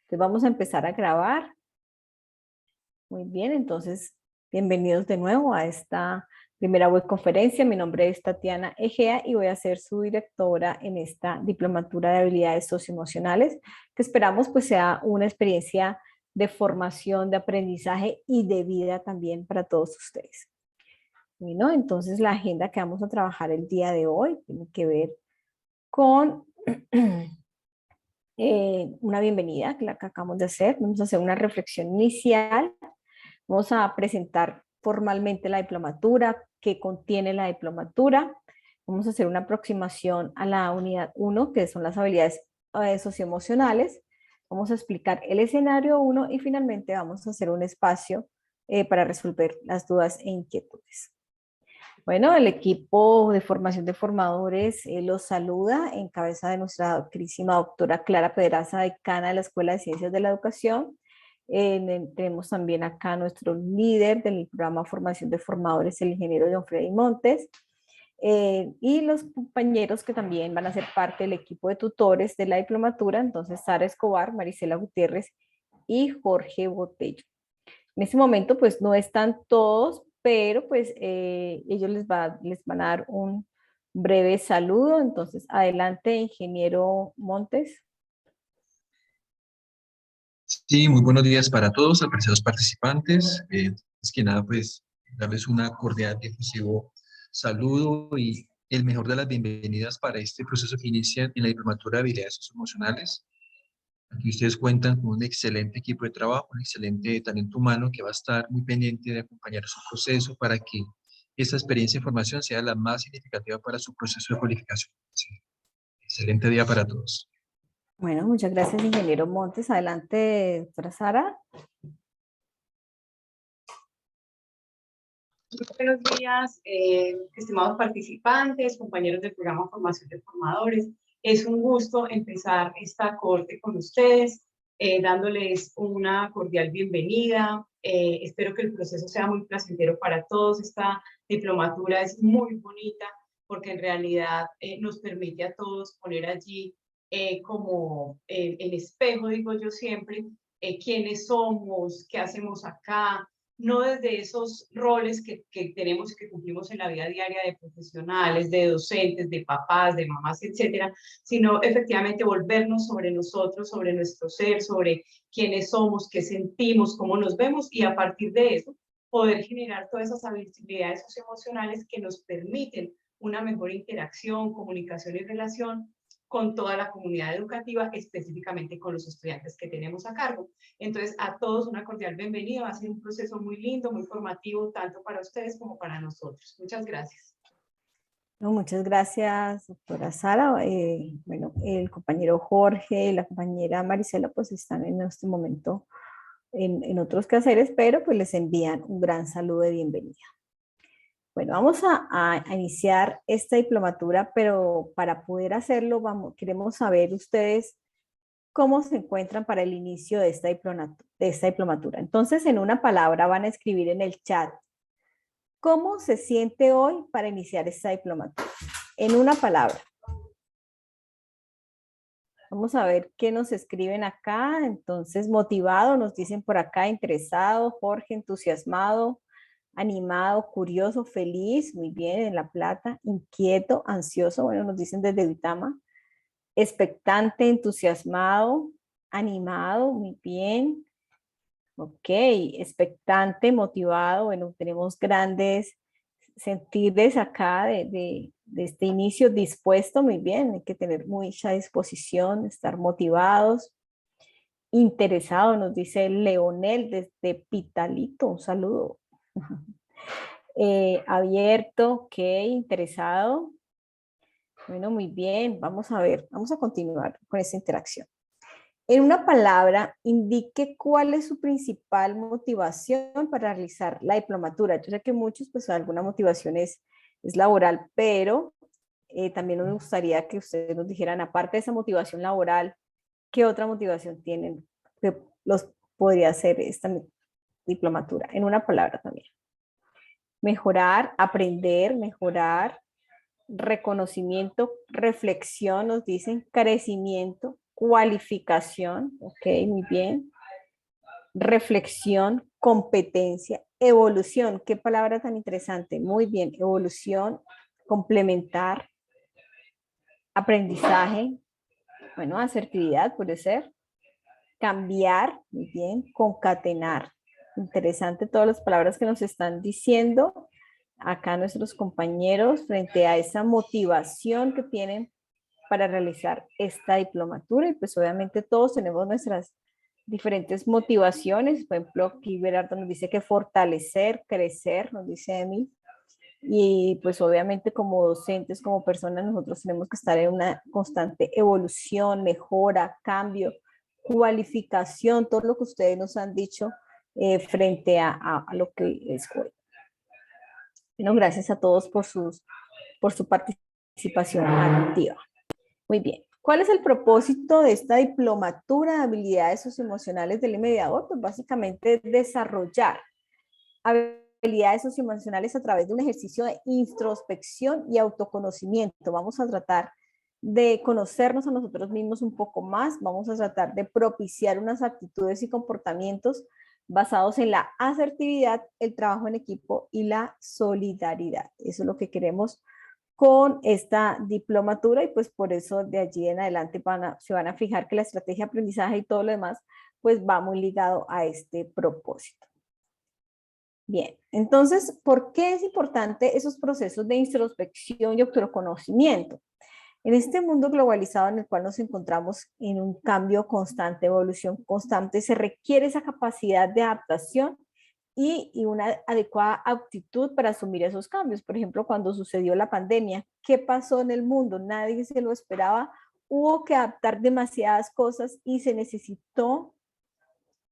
Entonces vamos a empezar a grabar. Muy bien, entonces bienvenidos de nuevo a esta primera webconferencia. Mi nombre es Tatiana Egea y voy a ser su directora en esta diplomatura de habilidades socioemocionales, que esperamos pues sea una experiencia de formación, de aprendizaje y de vida también para todos ustedes. Bueno, entonces la agenda que vamos a trabajar el día de hoy tiene que ver con una bienvenida, la que acabamos de hacer. Vamos a hacer una reflexión inicial. Vamos a presentar formalmente la diplomatura, qué contiene la diplomatura. Vamos a hacer una aproximación a la unidad 1, que son las habilidades socioemocionales. Vamos a explicar el escenario 1 y finalmente vamos a hacer un espacio para resolver las dudas e inquietudes. Bueno, el equipo de formación de formadores los saluda en cabeza de nuestra queridísima doctora Clara Pedraza, decana de la Escuela de Ciencias de la Educación. Tenemos también acá nuestro líder del programa Formación de Formadores, el ingeniero John Freddy Montes, y los compañeros que también van a ser parte del equipo de tutores de la diplomatura, entonces Sara Escobar, Marisela Gutiérrez y Jorge Botello. En este momento pues no están todos, pero pues ellos les van a dar un breve saludo. Entonces adelante, ingeniero Montes. Sí, muy buenos días para todos, apreciados participantes. Antes que nada, pues, darles una cordial y efusivo saludo y el mejor de las bienvenidas para este proceso que inicia en la diplomatura de habilidades socioemocionales. Aquí ustedes cuentan con un excelente equipo de trabajo, un excelente talento humano que va a estar muy pendiente de acompañar su proceso para que esta experiencia de formación sea la más significativa para su proceso de cualificación. Sí. Excelente día para todos. Bueno, muchas gracias, ingeniero Montes. Adelante, doctora Sara. Buenos días, estimados participantes, compañeros del programa Formación de Formadores. Es un gusto empezar esta corte con ustedes, dándoles una cordial bienvenida. Espero que el proceso sea muy placentero para todos. Esta diplomatura es muy bonita porque en realidad nos permite a todos poner allí como el espejo, digo yo siempre, quiénes somos, qué hacemos acá, no desde esos roles que tenemos y que cumplimos en la vida diaria de profesionales, de docentes, de papás, de mamás, etcétera, sino efectivamente volvernos sobre nosotros, sobre nuestro ser, sobre quiénes somos, qué sentimos, cómo nos vemos y a partir de eso poder generar todas esas habilidades socioemocionales que nos permiten una mejor interacción, comunicación y relación con toda la comunidad educativa, específicamente con los estudiantes que tenemos a cargo. Entonces, a todos una cordial bienvenida. Va a ser un proceso muy lindo, muy formativo, tanto para ustedes como para nosotros. Muchas gracias. No, muchas gracias, doctora Sara. Bueno, el compañero Jorge y la compañera Marisela pues están en este momento en otros quehaceres, pero pues les envían un gran saludo de bienvenida. Bueno, vamos a iniciar esta diplomatura, pero para poder hacerlo queremos saber ustedes cómo se encuentran para el inicio de esta diplomatura. Entonces, en una palabra van a escribir en el chat, ¿cómo se siente hoy para iniciar esta diplomatura? En una palabra. Vamos a ver qué nos escriben acá. Entonces, motivado, nos dicen por acá, interesado, Jorge, entusiasmado, animado, curioso, feliz, muy bien, en La Plata, inquieto, ansioso, bueno, nos dicen desde Vitama, expectante, entusiasmado, animado, muy bien, ok, expectante, motivado, bueno, tenemos grandes sentires acá de este inicio, dispuesto, muy bien, hay que tener mucha disposición, estar motivados, interesado, nos dice Leonel desde Pitalito, un saludo. Abierto, ok, interesado. Bueno, muy bien, vamos a ver, vamos a continuar con esta interacción. En una palabra, indique cuál es su principal motivación para realizar la diplomatura. Yo sé que muchos, pues alguna motivación es laboral, pero también nos gustaría que ustedes nos dijeran, aparte de esa motivación laboral, ¿qué otra motivación tienen que los podría hacer esta diplomatura? En una palabra también. Mejorar, aprender, mejorar, reconocimiento, reflexión, nos dicen, crecimiento, cualificación, ok, muy bien, reflexión, competencia, evolución, qué palabra tan interesante, muy bien, evolución, complementar, aprendizaje, bueno, asertividad puede ser, cambiar, muy bien, concatenar, interesante todas las palabras que nos están diciendo acá nuestros compañeros frente a esa motivación que tienen para realizar esta diplomatura y pues obviamente todos tenemos nuestras diferentes motivaciones, por ejemplo aquí Berardo nos dice que fortalecer, crecer, nos dice Emil, y pues obviamente como docentes, como personas, nosotros tenemos que estar en una constante evolución, mejora, cambio, cualificación, todo lo que ustedes nos han dicho frente a lo que es hoy. Bueno, gracias a todos por su participación activa. Muy bien. ¿Cuál es el propósito de esta diplomatura de habilidades socioemocionales del mediador? Pues básicamente desarrollar habilidades socioemocionales a través de un ejercicio de introspección y autoconocimiento. Vamos a tratar de conocernos a nosotros mismos un poco más, vamos a tratar de propiciar unas actitudes y comportamientos basados en la asertividad, el trabajo en equipo y la solidaridad. Eso es lo que queremos con esta diplomatura y pues por eso de allí en adelante se van a fijar que la estrategia de aprendizaje y todo lo demás pues va muy ligado a este propósito. Bien, entonces, ¿por qué es importante esos procesos de introspección y autoconocimiento? En este mundo globalizado en el cual nos encontramos en un cambio constante, evolución constante, se requiere esa capacidad de adaptación y una adecuada aptitud para asumir esos cambios. Por ejemplo, cuando sucedió la pandemia, ¿qué pasó en el mundo? Nadie se lo esperaba, hubo que adaptar demasiadas cosas y se necesitó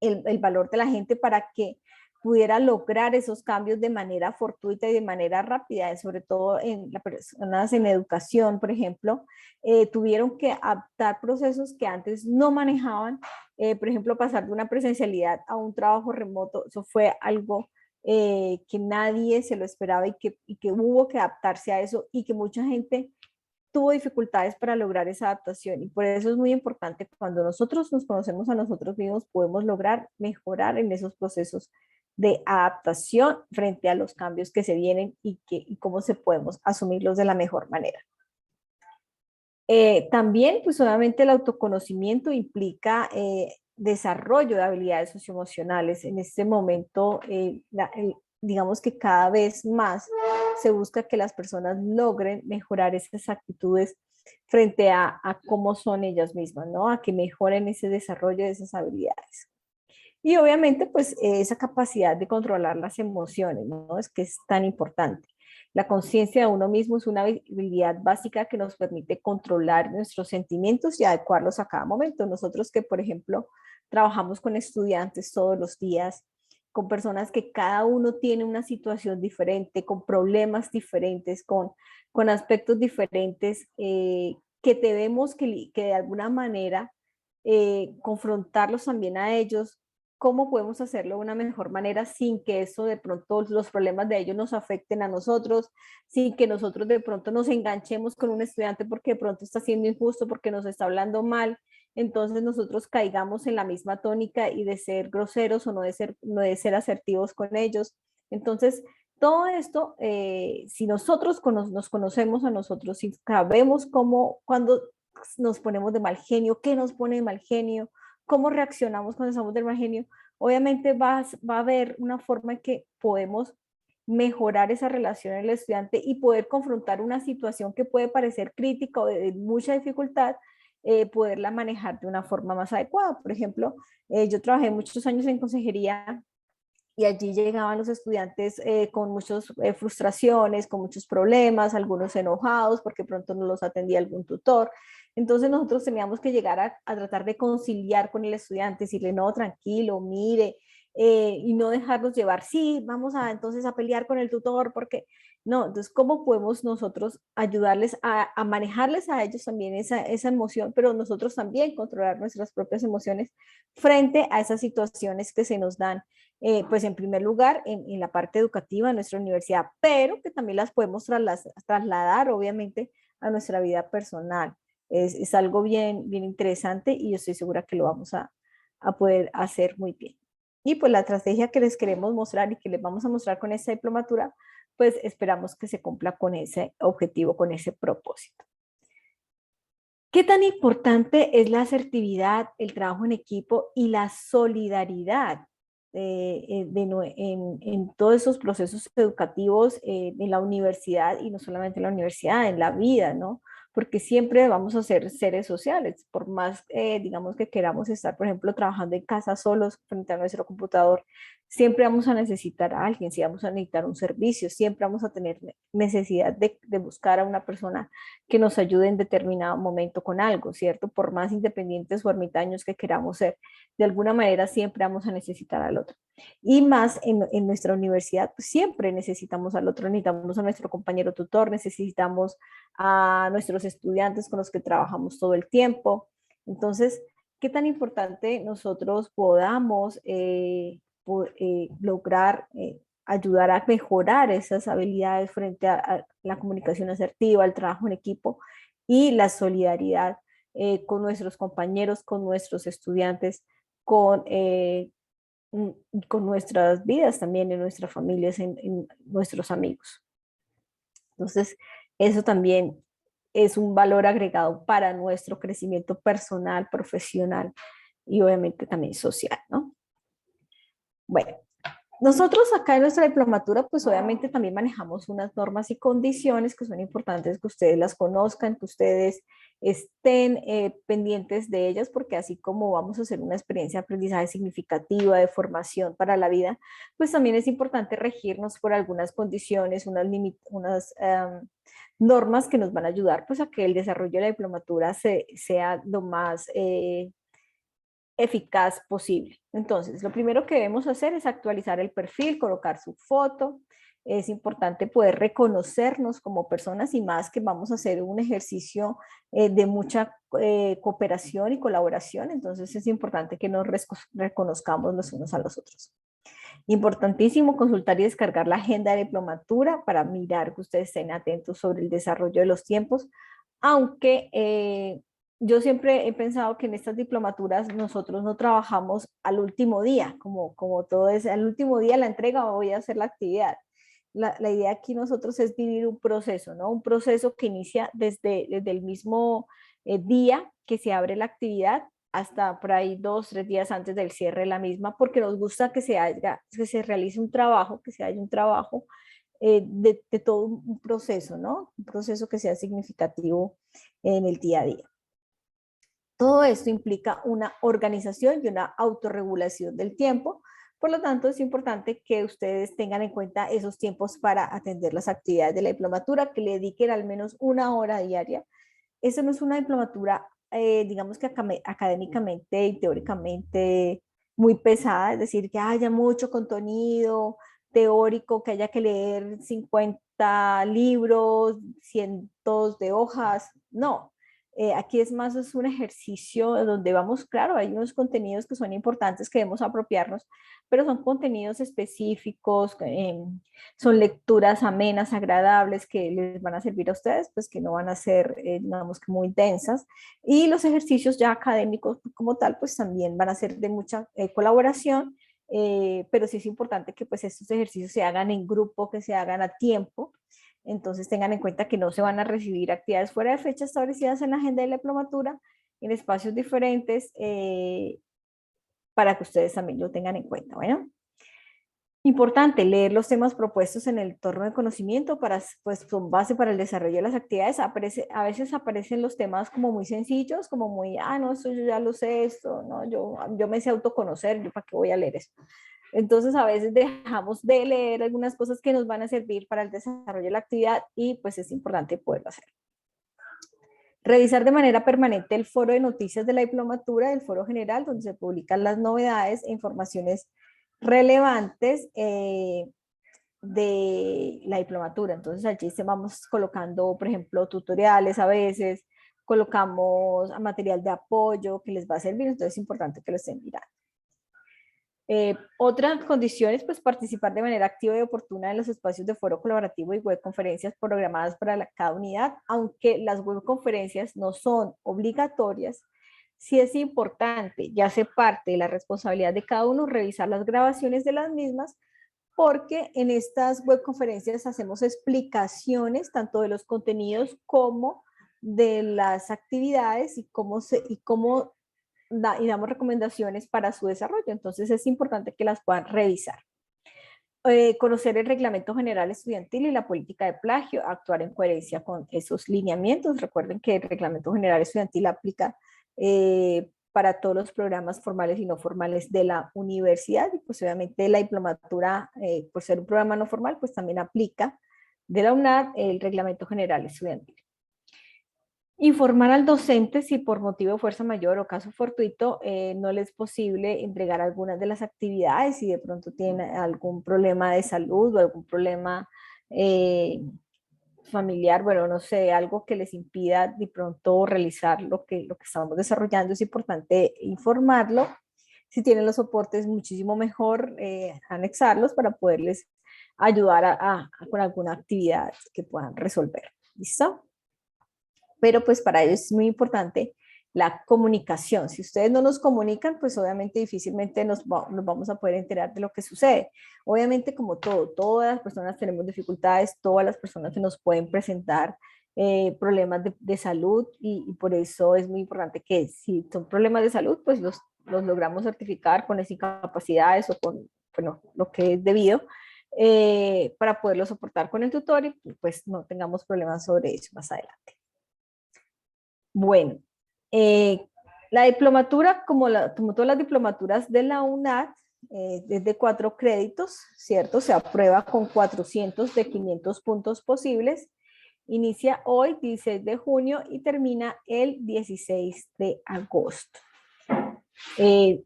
el valor de la gente para que pudiera lograr esos cambios de manera fortuita y de manera rápida, sobre todo en las personas en educación, por ejemplo, tuvieron que adaptar procesos que antes no manejaban, por ejemplo, pasar de una presencialidad a un trabajo remoto, eso fue algo que nadie se lo esperaba y que hubo que adaptarse a eso y que mucha gente tuvo dificultades para lograr esa adaptación y por eso es muy importante cuando nosotros nos conocemos a nosotros mismos podemos lograr mejorar en esos procesos de adaptación frente a los cambios que se vienen y cómo se podemos asumirlos de la mejor manera. También, pues obviamente el autoconocimiento implica desarrollo de habilidades socioemocionales. En este momento, digamos que cada vez más se busca que las personas logren mejorar esas actitudes frente a cómo son ellas mismas, ¿no? A que mejoren ese desarrollo de esas habilidades. Y obviamente, pues esa capacidad de controlar las emociones, ¿no? Es que es tan importante. La conciencia de uno mismo es una habilidad básica que nos permite controlar nuestros sentimientos y adecuarlos a cada momento. Nosotros que, por ejemplo, trabajamos con estudiantes todos los días, con personas que cada uno tiene una situación diferente, con problemas diferentes, con aspectos diferentes, que debemos que de alguna manera confrontarlos también a ellos, cómo podemos hacerlo de una mejor manera sin que eso de pronto los problemas de ellos nos afecten a nosotros, sin que nosotros de pronto nos enganchemos con un estudiante porque de pronto está siendo injusto, porque nos está hablando mal, entonces nosotros caigamos en la misma tónica y de ser groseros o no de ser asertivos con ellos. Entonces, todo esto, si nosotros nos conocemos a nosotros, si sabemos cómo, cuando nos ponemos de mal genio, qué nos pone de mal genio, cómo reaccionamos cuando estamos del mal genio, obviamente va a haber una forma en que podemos mejorar esa relación en el estudiante y poder confrontar una situación que puede parecer crítica o de mucha dificultad, poderla manejar de una forma más adecuada. Por ejemplo, yo trabajé muchos años en consejería y allí llegaban los estudiantes con muchas frustraciones, con muchos problemas, algunos enojados porque pronto no los atendía algún tutor. Entonces nosotros teníamos que llegar a tratar de conciliar con el estudiante, decirle, no, tranquilo, mire, y no dejarlos llevar, sí, vamos a entonces a pelear con el tutor, porque no, entonces, ¿cómo podemos nosotros ayudarles a manejarles a ellos también esa emoción, pero nosotros también controlar nuestras propias emociones frente a esas situaciones que se nos dan? Pues en primer lugar en la parte educativa de nuestra universidad, pero que también las podemos trasladar obviamente a nuestra vida personal. Es algo bien, bien interesante y yo estoy segura que lo vamos a poder hacer muy bien. Y pues la estrategia que les queremos mostrar y que les vamos a mostrar con esta diplomatura, pues esperamos que se cumpla con ese objetivo, con ese propósito. ¿Qué tan importante es la asertividad, el trabajo en equipo y la solidaridad en todos esos procesos educativos en la universidad y no solamente en la universidad, en la vida, ¿no? Porque siempre vamos a ser seres sociales, por más, digamos, que queramos estar, por ejemplo, trabajando en casa solos frente a nuestro computador, siempre vamos a necesitar a alguien, si vamos a necesitar un servicio, siempre vamos a tener necesidad de buscar a una persona que nos ayude en determinado momento con algo, ¿cierto? Por más independientes o ermitaños que queramos ser, de alguna manera siempre vamos a necesitar al otro. Y más en nuestra universidad, pues siempre necesitamos al otro, necesitamos a nuestro compañero tutor, necesitamos a nuestros estudiantes con los que trabajamos todo el tiempo. Entonces, ¿qué tan importante nosotros podamos lograr ayudar a mejorar esas habilidades frente a la comunicación asertiva, el trabajo en equipo y la solidaridad con nuestros compañeros, con nuestros estudiantes, con nuestras vidas también, en nuestras familias, en nuestros amigos? Entonces, eso también es un valor agregado para nuestro crecimiento personal, profesional y obviamente también social, ¿no? Bueno, nosotros acá en nuestra diplomatura, pues obviamente también manejamos unas normas y condiciones que son importantes que ustedes las conozcan, que ustedes estén pendientes de ellas, porque así como vamos a hacer una experiencia de aprendizaje significativa, de formación para la vida, pues también es importante regirnos por algunas condiciones, unas normas que nos van a ayudar pues a que el desarrollo de la diplomatura sea lo más eficaz posible. Entonces, lo primero que debemos hacer es actualizar el perfil, colocar su foto. Es importante poder reconocernos como personas y más que vamos a hacer un ejercicio de mucha cooperación y colaboración. Entonces, es importante que nos reconozcamos los unos a los otros. Importantísimo consultar y descargar la agenda de diplomatura para mirar que ustedes estén atentos sobre el desarrollo de los tiempos, aunque yo siempre he pensado que en estas diplomaturas nosotros no trabajamos al último día, como todo es, al último día la entrega voy a hacer la actividad. La idea aquí nosotros es vivir un proceso, ¿no? Un proceso que inicia desde el mismo día que se abre la actividad hasta por ahí 2, 3 días antes del cierre de la misma, porque nos gusta que se realice un trabajo, que se haya un trabajo de todo un proceso, ¿no? Un proceso que sea significativo en el día a día. Todo esto implica una organización y una autorregulación del tiempo. Por lo tanto, es importante que ustedes tengan en cuenta esos tiempos para atender las actividades de la diplomatura, que le dediquen al menos 1 hora diaria. Eso no es una diplomatura, digamos que académicamente y teóricamente muy pesada, es decir, que haya mucho contenido teórico, que haya que leer 50 libros, cientos de hojas. No, aquí es más, es un ejercicio donde vamos, claro, hay unos contenidos que son importantes que debemos apropiarnos, pero son contenidos específicos, son lecturas amenas, agradables, que les van a servir a ustedes, pues que no van a ser, digamos que muy densas. Y los ejercicios ya académicos como tal, pues también van a ser de mucha colaboración, pero sí es importante que pues estos ejercicios se hagan en grupo, que se hagan a tiempo. Entonces tengan en cuenta que no se van a recibir actividades fuera de fechas establecidas en la agenda de la diplomatura, en espacios diferentes, para que ustedes también lo tengan en cuenta. Bueno, importante leer los temas propuestos en el entorno de conocimiento para, pues, con base para el desarrollo de las actividades. A veces aparecen los temas como muy sencillos, como muy, no, esto yo ya lo sé, esto, no, yo me sé autoconocer, yo para qué voy a leer eso. Entonces a veces dejamos de leer algunas cosas que nos van a servir para el desarrollo de la actividad y pues es importante poderlo hacer. Revisar de manera permanente el foro de noticias de la diplomatura, el foro general, donde se publican las novedades e informaciones relevantes de la diplomatura. Entonces allí vamos colocando, por ejemplo, tutoriales a veces, colocamos material de apoyo que les va a servir, entonces es importante que lo estén mirando. Otras condiciones, pues participar de manera activa y oportuna en los espacios de foro colaborativo y webconferencias programadas para cada unidad, aunque las webconferencias no son obligatorias. Sí es importante, ya hace parte de la responsabilidad de cada uno, revisar las grabaciones de las mismas, porque en estas webconferencias hacemos explicaciones tanto de los contenidos como de las actividades y cómo damos recomendaciones para su desarrollo. Entonces es importante que las puedan revisar. Conocer el reglamento general estudiantil y la política de plagio, actuar en coherencia con esos lineamientos. Recuerden que el reglamento general estudiantil aplica para todos los programas formales y no formales de la universidad, y pues obviamente la diplomatura, por ser un programa no formal, pues también aplica de la UNAD el reglamento general estudiantil. Informar al docente si por motivo de fuerza mayor o caso fortuito no le es posible entregar algunas de las actividades, si de pronto tiene algún problema de salud o algún problema familiar, bueno, no sé, algo que les impida de pronto realizar lo que estamos desarrollando. Es importante informarlo. Si tienen los soportes, muchísimo mejor anexarlos para poderles ayudar con alguna actividad que puedan resolver. ¿Listo? Pero pues para ello es muy importante la comunicación. Si ustedes no nos comunican, pues obviamente difícilmente nos vamos a poder enterar de lo que sucede. Obviamente como todas las personas tenemos dificultades, todas las personas se nos pueden presentar problemas de salud, y por eso es muy importante que si son problemas de salud, pues los logramos certificar con las incapacidades o con, bueno, lo que es debido, para poderlo soportar con el tutor y pues no tengamos problemas sobre eso más adelante. Bueno, la diplomatura, como todas las diplomaturas de la UNAD, es de 4 créditos, ¿cierto? Se aprueba con 400 de 500 puntos posibles. Inicia hoy, 16 de junio, y termina el 16 de agosto.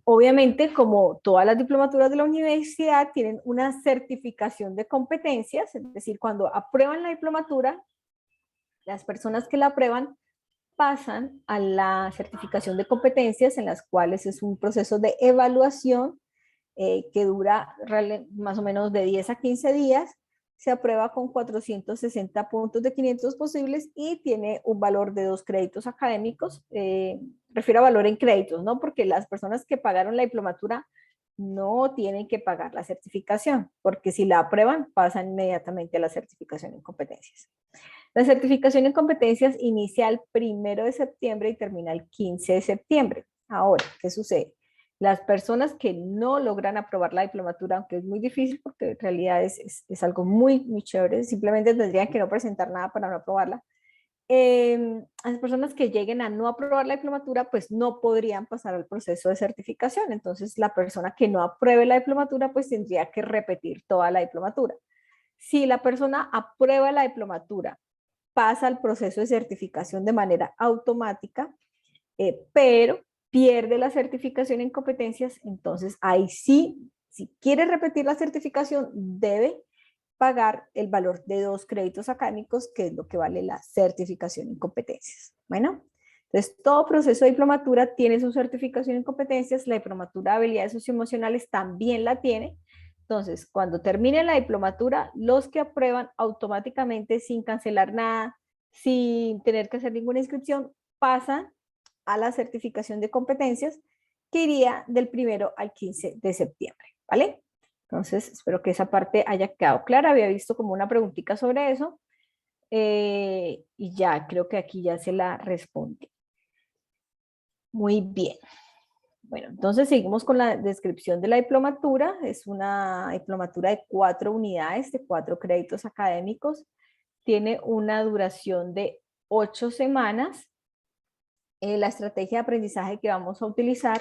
Obviamente, como todas las diplomaturas de la universidad, tienen una certificación de competencias, es decir, cuando aprueban la diplomatura, las personas que la aprueban pasan a la certificación de competencias, en las cuales es un proceso de evaluación que dura más o menos de 10 a 15 días, se aprueba con 460 puntos de 500 posibles y tiene un valor de 2 créditos académicos. Refiero a valor en créditos, ¿no? Porque las personas que pagaron la diplomatura no tienen que pagar la certificación, porque si la aprueban, pasan inmediatamente a la certificación en competencias. La certificación en competencias inicia el 1 de septiembre y termina el 15 de septiembre. Ahora, ¿qué sucede? Las personas que no logran aprobar la diplomatura, aunque es muy difícil porque en realidad es algo muy, muy chévere, simplemente tendrían que no presentar nada para no aprobarla. Las personas que lleguen a no aprobar la diplomatura, pues no podrían pasar al proceso de certificación. Entonces, la persona que no apruebe la diplomatura, pues tendría que repetir toda la diplomatura. Si la persona aprueba la diplomatura, pasa al proceso de certificación de manera automática, pero pierde la certificación en competencias. Entonces ahí sí, si quiere repetir la certificación, debe pagar el valor de 2 créditos académicos, que es lo que vale la certificación en competencias. Bueno, entonces todo proceso de diplomatura tiene su certificación en competencias. La diplomatura de habilidades socioemocionales también la tiene. Entonces, cuando termine la diplomatura, los que aprueban automáticamente, sin cancelar nada, sin tener que hacer ninguna inscripción, pasan a la certificación de competencias, que iría del 1 al 15 de septiembre, ¿vale? Entonces, espero que esa parte haya quedado clara. Había visto como una preguntita sobre eso, y ya creo que aquí ya se la respondí. Muy bien. Bueno, entonces seguimos con la descripción de la diplomatura. Es una diplomatura de 4 unidades, de 4 créditos académicos. Tiene una duración de 8 semanas. La estrategia de aprendizaje que vamos a utilizar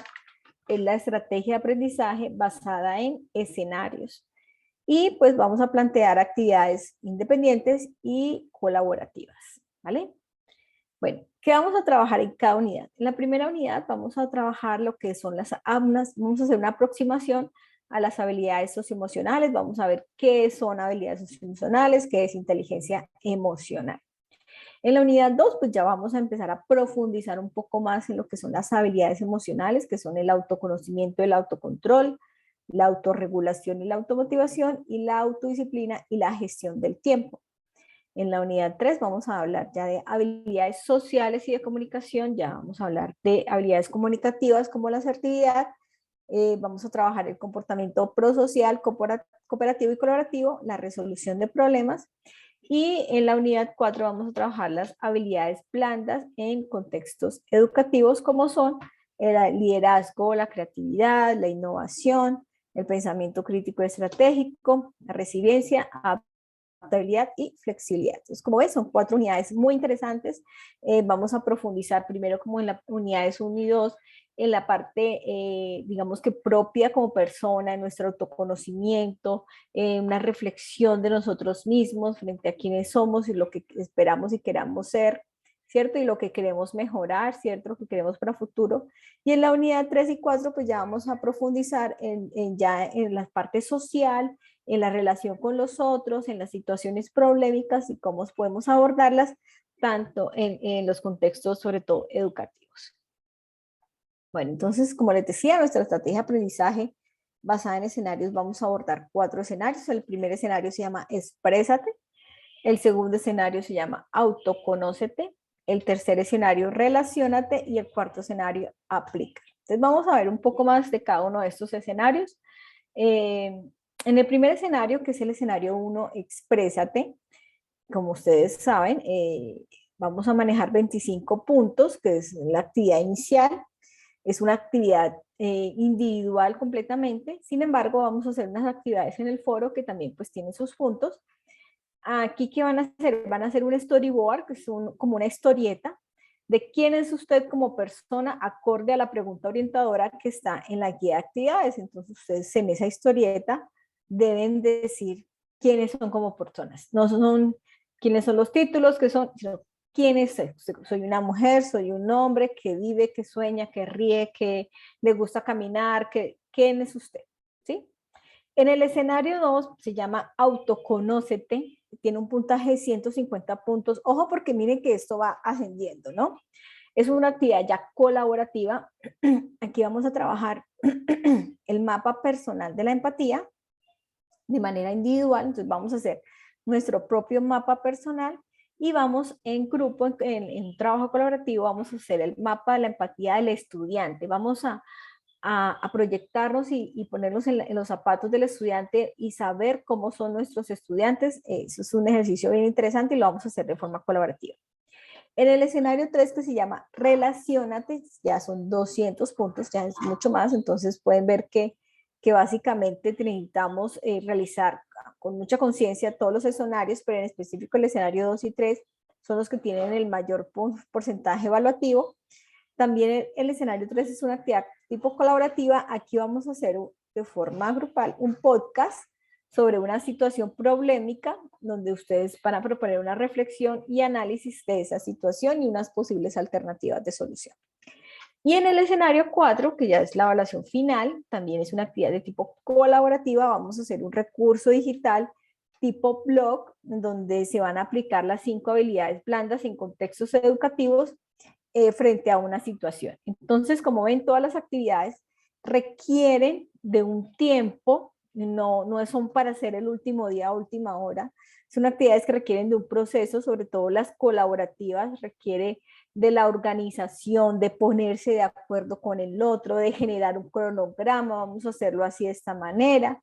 es la estrategia de aprendizaje basada en escenarios. Y pues vamos a plantear actividades independientes y colaborativas, ¿vale? Bueno, ¿qué vamos a trabajar en cada unidad? En la primera unidad vamos a trabajar lo que son las ABNAS, vamos a hacer una aproximación a las habilidades socioemocionales, vamos a ver qué son habilidades socioemocionales, qué es inteligencia emocional. En la unidad 2, pues ya vamos a empezar a profundizar un poco más en lo que son las habilidades emocionales, que son el autoconocimiento, el autocontrol. la autorregulación y la automotivación, y la autodisciplina y la gestión del tiempo. En la unidad 3 vamos a hablar ya de habilidades sociales y de comunicación, ya vamos a hablar de habilidades comunicativas como la asertividad, vamos a trabajar el comportamiento prosocial, cooperativo y colaborativo, la resolución de problemas, y en la unidad 4 vamos a trabajar las habilidades blandas en contextos educativos como son el liderazgo, la creatividad, la innovación, el pensamiento crítico y estratégico, la resiliencia, adaptabilidad y flexibilidad. Entonces, como ves, son 4 unidades muy interesantes. Vamos a profundizar primero como en las unidades 1 y 2, en la parte, digamos que propia como persona, en nuestro autoconocimiento, una reflexión de nosotros mismos frente a quiénes somos y lo que esperamos y queramos ser, ¿cierto? Y lo que queremos mejorar, ¿cierto? Lo que queremos para futuro. Y en la unidad 3 y 4, pues ya vamos a profundizar ya en la parte social, en la relación con los otros, en las situaciones problemáticas y cómo podemos abordarlas, tanto en los contextos, sobre todo educativos. Bueno, entonces, como les decía, nuestra estrategia de aprendizaje basada en escenarios, vamos a abordar 4 escenarios. El primer escenario se llama Exprésate, el segundo escenario se llama Autoconócete, el tercer escenario Relaciónate y el cuarto escenario Aplica. Entonces vamos a ver un poco más de cada uno de estos escenarios. En el primer escenario, que es el escenario 1, Exprésate, como ustedes saben, vamos a manejar 25 puntos, que es la actividad inicial. Es una actividad individual completamente. Sin embargo, vamos a hacer unas actividades en el foro que también pues tienen sus puntos. Aquí, ¿qué van a hacer? Van a hacer un storyboard, que es como una historieta, de quién es usted como persona acorde a la pregunta orientadora que está en la guía de actividades. Entonces, ustedes en esa historieta deben decir quiénes son como personas. No son quiénes son los títulos, que son, sino quién es. Soy una mujer, soy un hombre que vive, que sueña, que ríe, que le gusta caminar, ¿quién es usted? ¿Sí? En el escenario 2 se llama Autoconócete, tiene un puntaje de 150 puntos. Ojo porque miren que esto va ascendiendo, ¿no? Es una actividad ya colaborativa. Aquí vamos a trabajar el mapa personal de la empatía de manera individual. Entonces vamos a hacer nuestro propio mapa personal y vamos en grupo, en trabajo colaborativo, vamos a hacer el mapa de la empatía del estudiante. Vamos a proyectarnos y ponernos en los zapatos del estudiante y saber cómo son nuestros estudiantes. Eso es un ejercicio bien interesante y lo vamos a hacer de forma colaborativa. En el escenario 3, que se llama Relaciónate, ya son 200 puntos, ya es mucho más, entonces pueden ver que básicamente necesitamos realizar con mucha conciencia todos los escenarios, pero en específico el escenario 2 y 3 son los que tienen el mayor porcentaje evaluativo. También el escenario 3 es una actividad tipo colaborativa. Aquí vamos a hacer de forma grupal un podcast sobre una situación problemática donde ustedes van a proponer una reflexión y análisis de esa situación y unas posibles alternativas de solución. Y en el escenario 4, que ya es la evaluación final, también es una actividad de tipo colaborativa. Vamos a hacer un recurso digital tipo blog, donde se van a aplicar las 5 habilidades blandas en contextos educativos frente a una situación. Entonces, como ven, todas las actividades requieren de un tiempo, no son para hacer el último día, última hora, son actividades que requieren de un proceso, sobre todo las colaborativas, requiere de la organización, de ponerse de acuerdo con el otro, de generar un cronograma, vamos a hacerlo así de esta manera.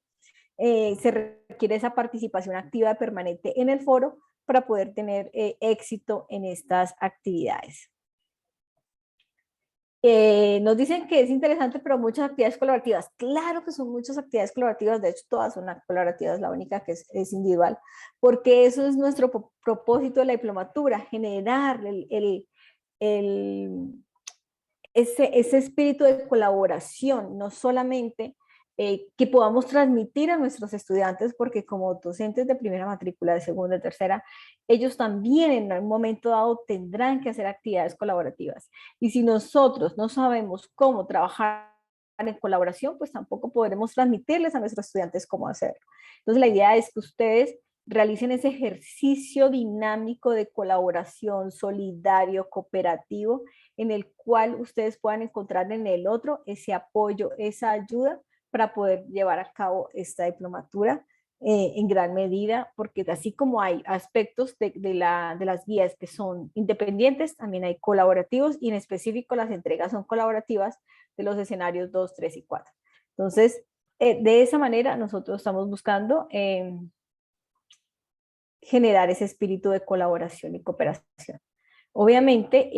Se requiere esa participación activa permanente en el foro para poder tener éxito en estas actividades. Nos dicen que es interesante, pero muchas actividades colaborativas. Claro que son muchas actividades colaborativas, de hecho todas son colaborativas, la única que es individual, porque eso es nuestro propósito de la diplomatura, generar ese espíritu de colaboración, no solamente que podamos transmitir a nuestros estudiantes, porque como docentes de primera matrícula, de segunda, de tercera, ellos también en algún momento dado tendrán que hacer actividades colaborativas. Y si nosotros no sabemos cómo trabajar en colaboración, pues tampoco podremos transmitirles a nuestros estudiantes cómo hacerlo. Entonces la idea es que ustedes realicen ese ejercicio dinámico de colaboración, solidario, cooperativo, en el cual ustedes puedan encontrar en el otro ese apoyo, esa ayuda para poder llevar a cabo esta diplomatura en gran medida, porque así como hay aspectos de las guías que son independientes, también hay colaborativos, y en específico las entregas son colaborativas de los escenarios 2, 3 y 4. Entonces, de esa manera nosotros estamos buscando generar ese espíritu de colaboración y cooperación. Obviamente,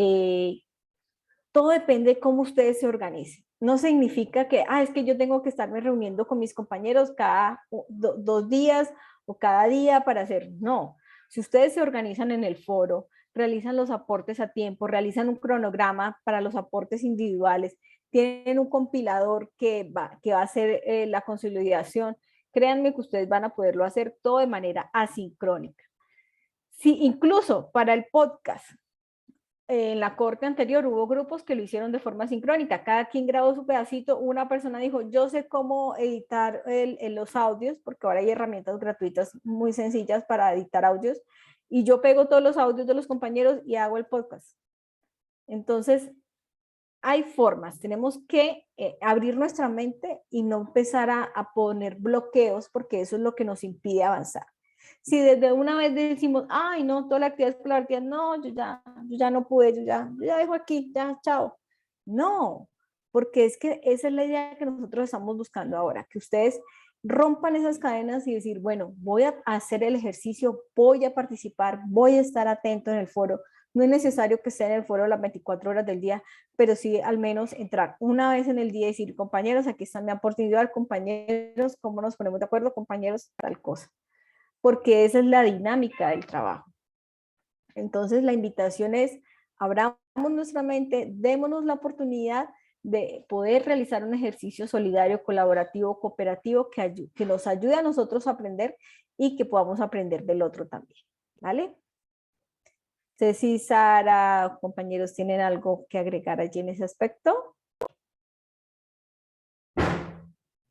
todo depende de cómo ustedes se organicen. No significa que, es que yo tengo que estarme reuniendo con mis compañeros cada 2 días o cada día para hacer. No, si ustedes se organizan en el foro, realizan los aportes a tiempo, realizan un cronograma para los aportes individuales, tienen un compilador que va a hacer la consolidación, créanme que ustedes van a poderlo hacer todo de manera asincrónica. Sí, incluso para el podcast, en la corte anterior hubo grupos que lo hicieron de forma sincrónica, cada quien grabó su pedacito, una persona dijo, yo sé cómo editar los audios, porque ahora hay herramientas gratuitas muy sencillas para editar audios, y yo pego todos los audios de los compañeros y hago el podcast. Entonces, hay formas, tenemos que abrir nuestra mente y no empezar a poner bloqueos, porque eso es lo que nos impide avanzar. Si desde una vez decimos, ay, no, toda la actividad es colaborativa, no, yo ya no pude, yo ya dejo aquí, ya, chao. No, porque es que esa es la idea que nosotros estamos buscando ahora, que ustedes rompan esas cadenas y decir, bueno, voy a hacer el ejercicio, voy a participar, voy a estar atento en el foro. No es necesario que esté en el foro las 24 horas del día, pero sí al menos entrar una vez en el día y decir, compañeros, aquí está mi aporte individual, compañeros, ¿cómo nos ponemos de acuerdo? Compañeros, tal cosa. Porque esa es la dinámica del trabajo. Entonces la invitación es, abramos nuestra mente, démonos la oportunidad de poder realizar un ejercicio solidario, colaborativo, cooperativo, que nos ayude a nosotros a aprender y que podamos aprender del otro también, ¿vale? Ceci, Sara, compañeros, ¿tienen algo que agregar allí en ese aspecto?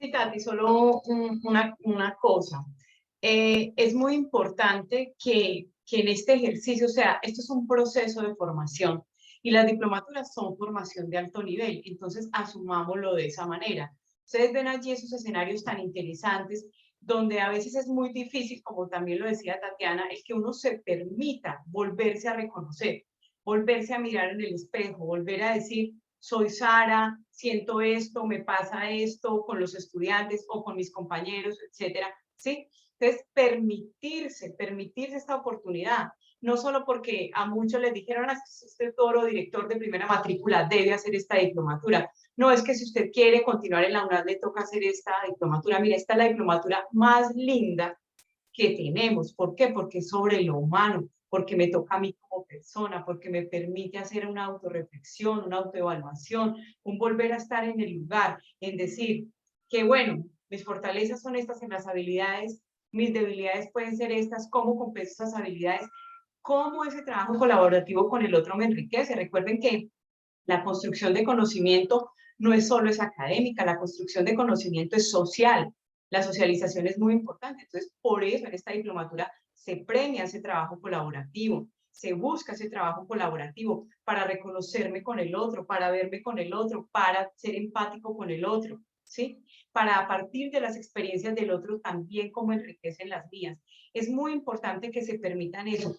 Sí, Tati, solo una cosa. Es muy importante que en este ejercicio, o sea, esto es un proceso de formación y las diplomaturas son formación de alto nivel, entonces asumámoslo de esa manera. Ustedes ven allí esos escenarios tan interesantes donde a veces es muy difícil, como también lo decía Tatiana, el que uno se permita volverse a reconocer, volverse a mirar en el espejo, volver a decir, soy Sara, siento esto, me pasa esto con los estudiantes o con mis compañeros, etcétera, ¿sí? Entonces, permitirse esta oportunidad, no solo porque a muchos les dijeron, este toro director de primera matrícula debe hacer esta diplomatura. No, es que si usted quiere continuar en la UNAD le toca hacer esta diplomatura. Mira, esta es la diplomatura más linda que tenemos. ¿Por qué? Porque es sobre lo humano, porque me toca a mí como persona, porque me permite hacer una autorreflexión, una autoevaluación, un volver a estar en el lugar, en decir que bueno, mis fortalezas son estas en las habilidades, mis debilidades pueden ser estas, cómo compenso esas habilidades, cómo ese trabajo colaborativo con el otro me enriquece. Recuerden que la construcción de conocimiento no es solo es académica, la construcción de conocimiento es social. La socialización es muy importante. Entonces, por eso en esta diplomatura se premia ese trabajo colaborativo, se busca ese trabajo colaborativo para reconocerme con el otro, para verme con el otro, para ser empático con el otro, ¿sí? Para a partir de las experiencias del otro también cómo enriquecen las mías. Es muy importante que se permitan eso.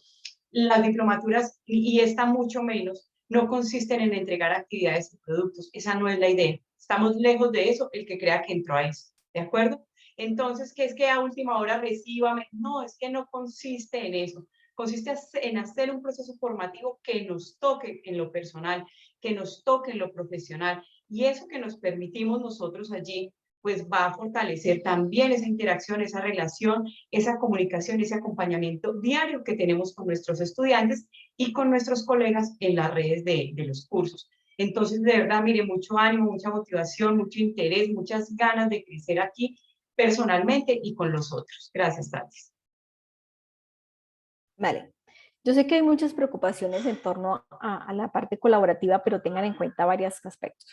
Las diplomaturas, y esta mucho menos, no consisten en entregar actividades y productos. Esa no es la idea. Estamos lejos de eso, el que crea que entró a eso. ¿De acuerdo? Entonces, ¿qué es que a última hora recíbame? No, es que no consiste en eso. Consiste en hacer un proceso formativo que nos toque en lo personal, que nos toque en lo profesional. Y eso que nos permitimos nosotros allí, pues va a fortalecer también esa interacción, esa relación, esa comunicación, ese acompañamiento diario que tenemos con nuestros estudiantes y con nuestros colegas en las redes de los cursos. Entonces, de verdad, mire, mucho ánimo, mucha motivación, mucho interés, muchas ganas de crecer aquí personalmente y con los otros. Gracias, Tati. Vale. Yo sé que hay muchas preocupaciones en torno a la parte colaborativa, pero tengan en cuenta varios aspectos.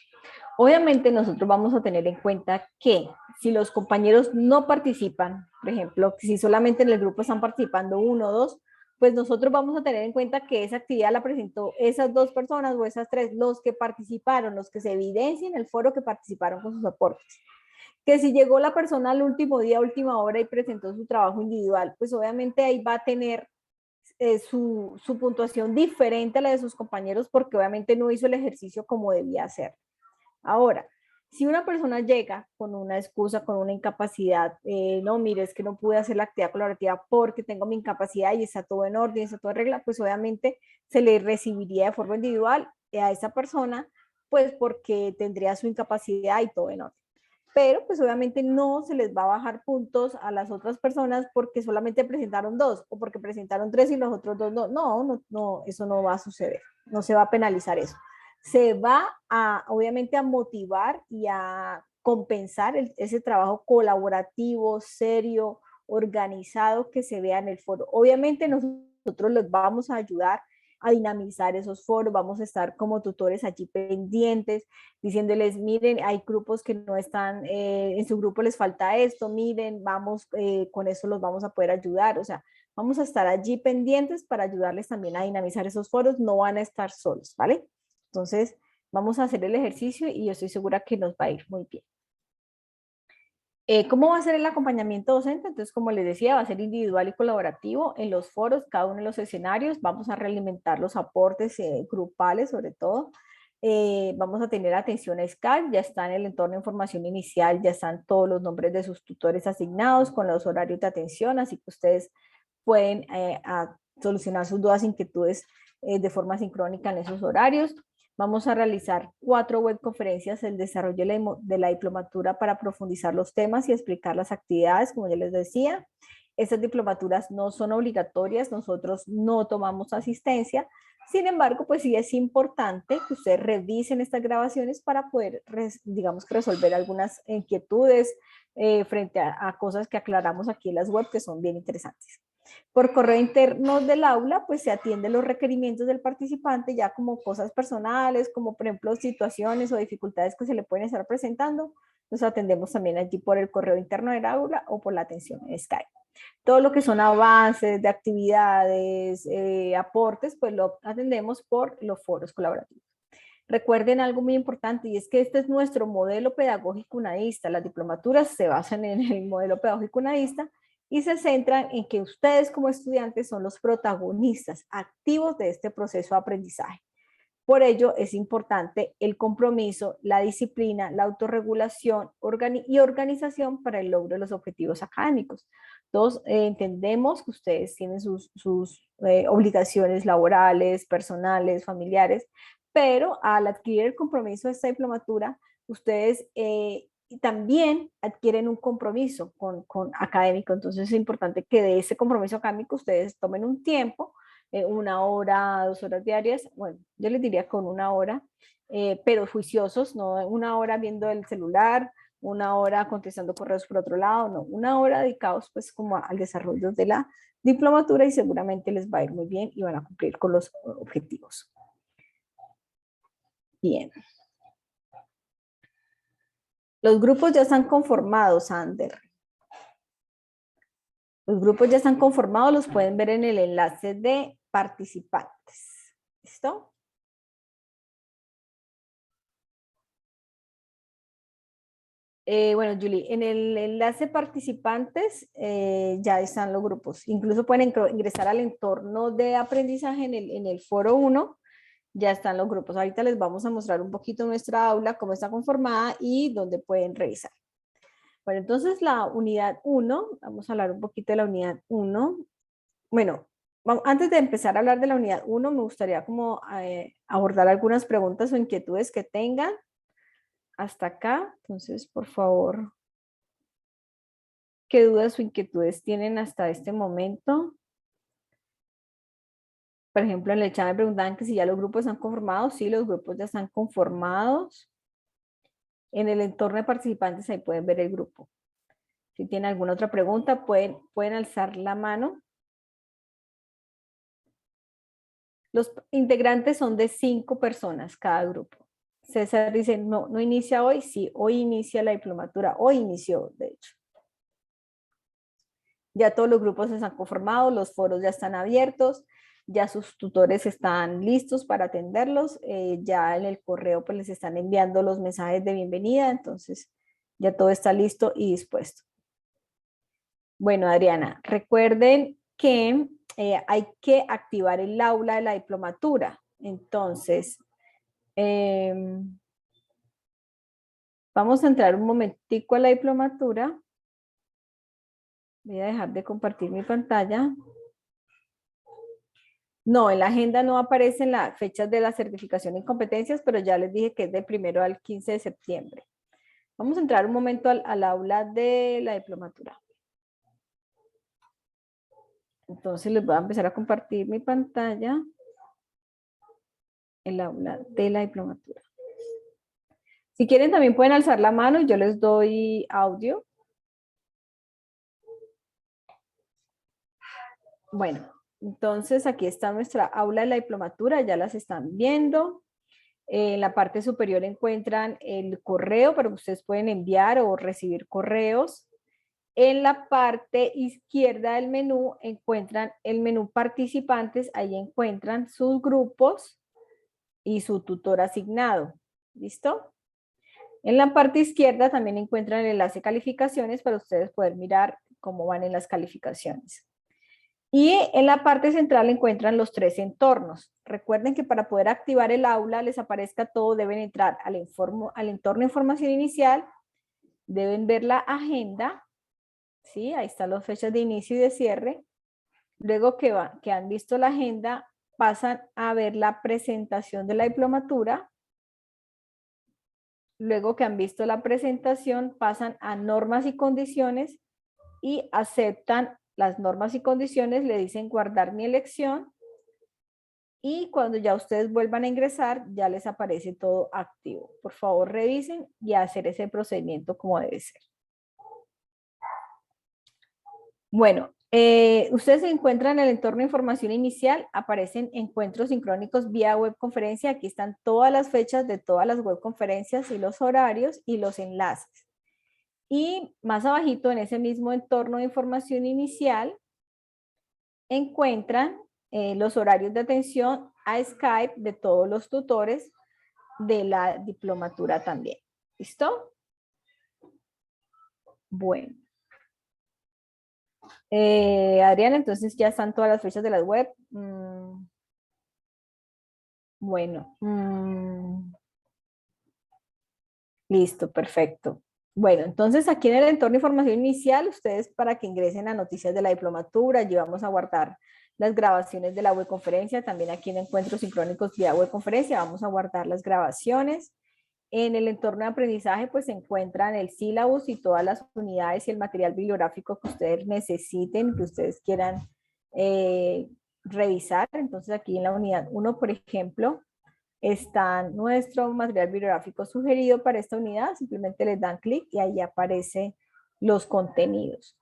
Obviamente nosotros vamos a tener en cuenta que si los compañeros no participan, por ejemplo, si solamente en el grupo están participando 1 o 2, pues nosotros vamos a tener en cuenta que esa actividad la presentó esas 2 personas o esas 3, los que participaron, los que se evidencian en el foro que participaron con sus aportes. Que si llegó la persona al último día, última hora y presentó su trabajo individual, pues obviamente ahí va a tener su puntuación diferente a la de sus compañeros porque obviamente no hizo el ejercicio como debía hacer. Ahora, si una persona llega con una excusa, con una incapacidad, no, mire, es que no pude hacer la actividad colaborativa porque tengo mi incapacidad y está todo en orden, está todo en regla, pues obviamente se le recibiría de forma individual a esa persona, pues porque tendría su incapacidad y todo en orden. Pero pues obviamente no se les va a bajar puntos a las otras personas porque solamente presentaron 2 o porque presentaron 3 y los otros 2 no. No, eso no va a suceder, no se va a penalizar eso. Se va a, obviamente, a motivar y a compensar ese trabajo colaborativo, serio, organizado que se vea en el foro. Obviamente nosotros les vamos a ayudar a dinamizar esos foros, vamos a estar como tutores allí pendientes, diciéndoles, miren, hay grupos que no están, en su grupo les falta esto, miren, vamos, con eso los vamos a poder ayudar, o sea, vamos a estar allí pendientes para ayudarles también a dinamizar esos foros, no van a estar solos, ¿vale? Entonces, vamos a hacer el ejercicio y yo estoy segura que nos va a ir muy bien. ¿Cómo va a ser el acompañamiento docente? Entonces, como les decía, va a ser individual y colaborativo en los foros, cada uno de los escenarios. Vamos a realimentar los aportes grupales, sobre todo. Vamos a tener atención a Skype, ya está en el entorno de información inicial, ya están todos los nombres de sus tutores asignados con los horarios de atención, así que ustedes pueden solucionar sus dudas, inquietudes de forma sincrónica en esos horarios. Vamos a realizar 4 webconferencias, el desarrollo de la diplomatura para profundizar los temas y explicar las actividades, como ya les decía. Estas diplomaturas no son obligatorias, nosotros no tomamos asistencia, sin embargo, pues sí es importante que ustedes revisen estas grabaciones para poder, digamos, resolver algunas inquietudes frente a cosas que aclaramos aquí en las web que son bien interesantes. Por correo interno del aula, pues se atienden los requerimientos del participante ya como cosas personales, como por ejemplo situaciones o dificultades que se le pueden estar presentando. Los atendemos también allí por el correo interno del aula o por la atención en Skype. Todo lo que son avances de actividades, aportes, pues lo atendemos por los foros colaborativos. Recuerden algo muy importante y es que este es nuestro modelo pedagógico unadista. Las diplomaturas se basan en el modelo pedagógico unadista y se centran en que ustedes como estudiantes son los protagonistas activos de este proceso de aprendizaje. Por ello es importante el compromiso, la disciplina, la autorregulación y organización para el logro de los objetivos académicos. Todos entendemos que ustedes tienen sus obligaciones laborales, personales, familiares, pero al adquirir el compromiso de esta diplomatura, ustedes también adquieren un compromiso con académico. Entonces es importante que de ese compromiso académico ustedes tomen un tiempo, 1 hora, 2 horas diarias, bueno, yo les diría con 1 hora, pero juiciosos, no 1 hora viendo el celular, 1 hora contestando correos por otro lado, no, 1 hora dedicados pues como al desarrollo de la diplomatura y seguramente les va a ir muy bien y van a cumplir con los objetivos. Bien. Los grupos ya están conformados, Ander. Los grupos ya están conformados, los pueden ver en el enlace de participantes. ¿Listo? Bueno, Julie, en el enlace participantes ya están los grupos. Incluso pueden ingresar al entorno de aprendizaje en el foro 1. Ya están los grupos. Ahorita les vamos a mostrar un poquito nuestra aula, cómo está conformada y dónde pueden revisar. Bueno, entonces la unidad 1, vamos a hablar un poquito de la unidad 1. Bueno, antes de empezar a hablar de la unidad 1, me gustaría como abordar algunas preguntas o inquietudes que tengan hasta acá. Entonces, por favor, ¿qué dudas o inquietudes tienen hasta este momento? Por ejemplo, en el chat me preguntaban que si ya los grupos están conformados. Sí, los grupos ya están conformados. En el entorno de participantes ahí pueden ver el grupo. Si tienen alguna otra pregunta, pueden alzar la mano. Los integrantes son de 5 personas cada grupo. César dice, no inicia hoy. Sí, hoy inicia la diplomatura. Hoy inició, de hecho. Ya todos los grupos están conformados, los foros ya están abiertos, ya sus tutores están listos para atenderlos, ya en el correo pues les están enviando los mensajes de bienvenida, entonces Ya todo está listo y dispuesto. Bueno, Adriana, recuerden que hay que activar el aula de la diplomatura. Entonces, vamos a entrar un momentico a la diplomatura. Voy a dejar de compartir mi pantalla. No, en la agenda no aparecen las fechas de la certificación y competencias, pero ya les dije que es del 1 al 15 de septiembre. Vamos a entrar un momento al aula de la diplomatura. Entonces les voy a empezar a compartir mi pantalla. El aula de la diplomatura. Si quieren también pueden alzar la mano y yo les doy audio. Bueno, entonces aquí está nuestra aula de la diplomatura, ya las están viendo. En la parte superior encuentran el correo para que ustedes pueden enviar o recibir correos. En la parte izquierda del menú encuentran el menú participantes, ahí encuentran sus grupos y su tutor asignado. ¿Listo? En la parte izquierda también encuentran el enlace calificaciones para ustedes poder mirar cómo van en las calificaciones. Y en la parte central encuentran los 3 entornos. Recuerden que para poder activar el aula, les aparezca todo, deben entrar al entorno de información inicial, deben ver la agenda, ¿sí? Ahí están las fechas de inicio y de cierre. Luego que han visto la agenda, pasan a ver la presentación de la diplomatura. Luego que han visto la presentación, pasan a normas y condiciones y aceptan las normas y condiciones, le dicen guardar mi elección y cuando ya ustedes vuelvan a ingresar, ya les aparece todo activo. Por favor, revisen y hacer ese procedimiento como debe ser. Bueno, ustedes se encuentran en el entorno de información inicial, aparecen encuentros sincrónicos vía webconferencia. Aquí están todas las fechas de todas las webconferencias y los horarios y los enlaces. Y más abajito en ese mismo entorno de información inicial encuentran los horarios de atención a Skype de todos los tutores de la diplomatura también. ¿Listo? Bueno. Adriana, entonces ya están todas las fechas de las web. Bueno. Listo, perfecto. Bueno, entonces aquí en el entorno de información inicial, ustedes para que ingresen a noticias de la diplomatura, allí vamos a guardar las grabaciones de la webconferencia, también aquí en encuentros sincrónicos vía webconferencia, vamos a guardar las grabaciones. En el entorno de aprendizaje, pues se encuentran el sílabus y todas las unidades y el material bibliográfico que ustedes necesiten, que ustedes quieran revisar. Entonces aquí en la unidad 1, por ejemplo, está nuestro material bibliográfico sugerido para esta unidad, simplemente les dan clic y ahí aparecen los contenidos.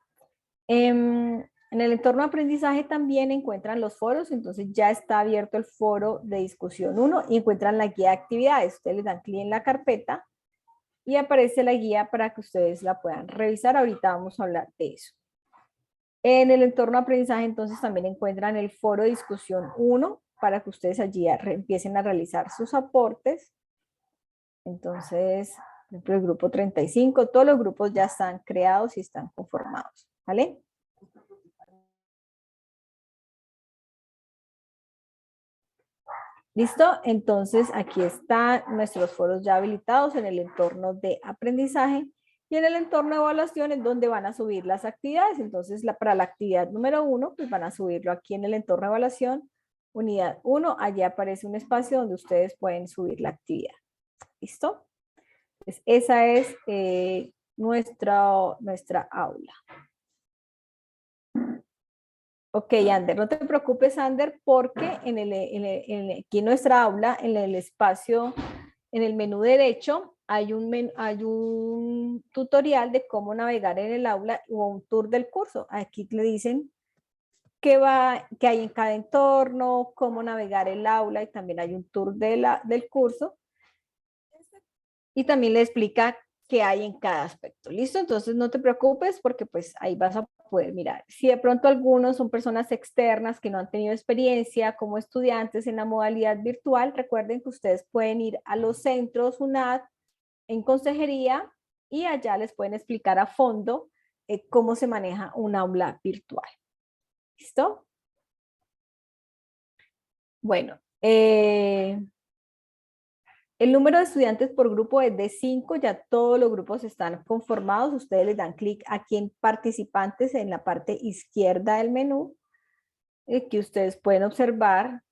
En el entorno de aprendizaje también encuentran los foros, entonces ya está abierto el foro de discusión 1 y encuentran la guía de actividades. Ustedes les dan clic en la carpeta y aparece la guía para que ustedes la puedan revisar. Ahorita vamos a hablar de eso. En el entorno de aprendizaje entonces también encuentran el foro de discusión 1 para que ustedes allí empiecen a realizar sus aportes. Entonces, por ejemplo, el grupo 35, todos los grupos ya están creados y están conformados, ¿vale? ¿Listo? Entonces, aquí están nuestros foros ya habilitados en el entorno de aprendizaje y en el entorno de evaluación es donde van a subir las actividades. Entonces, para la actividad número 1, pues van a subirlo aquí en el entorno de evaluación. Unidad 1, allí aparece un espacio donde ustedes pueden subir la actividad. ¿Listo? Pues esa es nuestra aula. Ok, Ander, no te preocupes, Ander, porque aquí en nuestra aula, en el espacio, en el menú derecho, hay un tutorial de cómo navegar en el aula o un tour del curso. Aquí le dicen qué hay en cada entorno, cómo navegar el aula y también hay un tour del curso. Y también le explica qué hay en cada aspecto. ¿Listo? Entonces no te preocupes porque pues ahí vas a poder mirar. Si de pronto algunos son personas externas que no han tenido experiencia como estudiantes en la modalidad virtual, recuerden que ustedes pueden ir a los centros UNAD en consejería y allá les pueden explicar a fondo cómo se maneja un aula virtual. ¿Listo? Bueno, el número de estudiantes por grupo es de 5, ya todos los grupos están conformados. Ustedes les dan clic aquí en participantes en la parte izquierda del menú, que ustedes pueden observar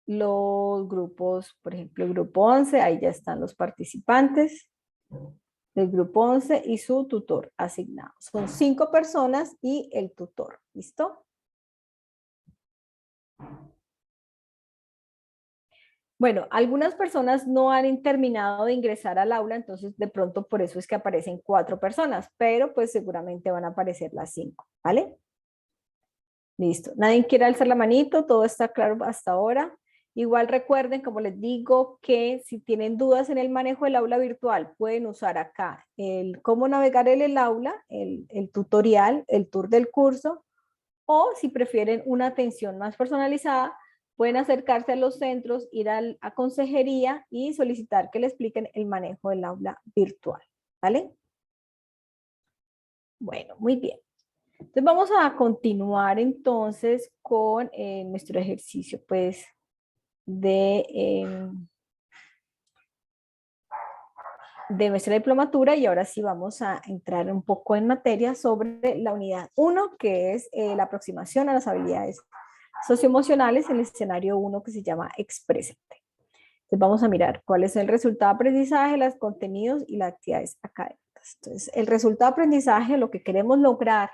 los grupos, por ejemplo, el grupo 11, ahí ya están los participantes del grupo 11 y su tutor asignado. Son 5 personas y el tutor, ¿listo? Bueno, algunas personas no han terminado de ingresar al aula, entonces de pronto por eso es que aparecen 4 personas, pero pues seguramente van a aparecer las 5, ¿vale? Listo. ¿Nadie quiere alzar la manito? ¿Todo está claro hasta ahora? Igual recuerden, como les digo, que si tienen dudas en el manejo del aula virtual, pueden usar acá el cómo navegar en el aula, el tutorial, el tour del curso, o si prefieren una atención más personalizada, pueden acercarse a los centros, ir a consejería y solicitar que le expliquen el manejo del aula virtual, ¿vale? Bueno, muy bien. Entonces vamos a continuar entonces con nuestro ejercicio, pues, de nuestra diplomatura, y ahora sí vamos a entrar un poco en materia sobre la unidad 1, que es la aproximación a las habilidades socioemocionales en el escenario 1 que se llama Exprésate. Entonces vamos a mirar cuál es el resultado de aprendizaje, los contenidos y las actividades académicas. Entonces el resultado de aprendizaje, lo que queremos lograr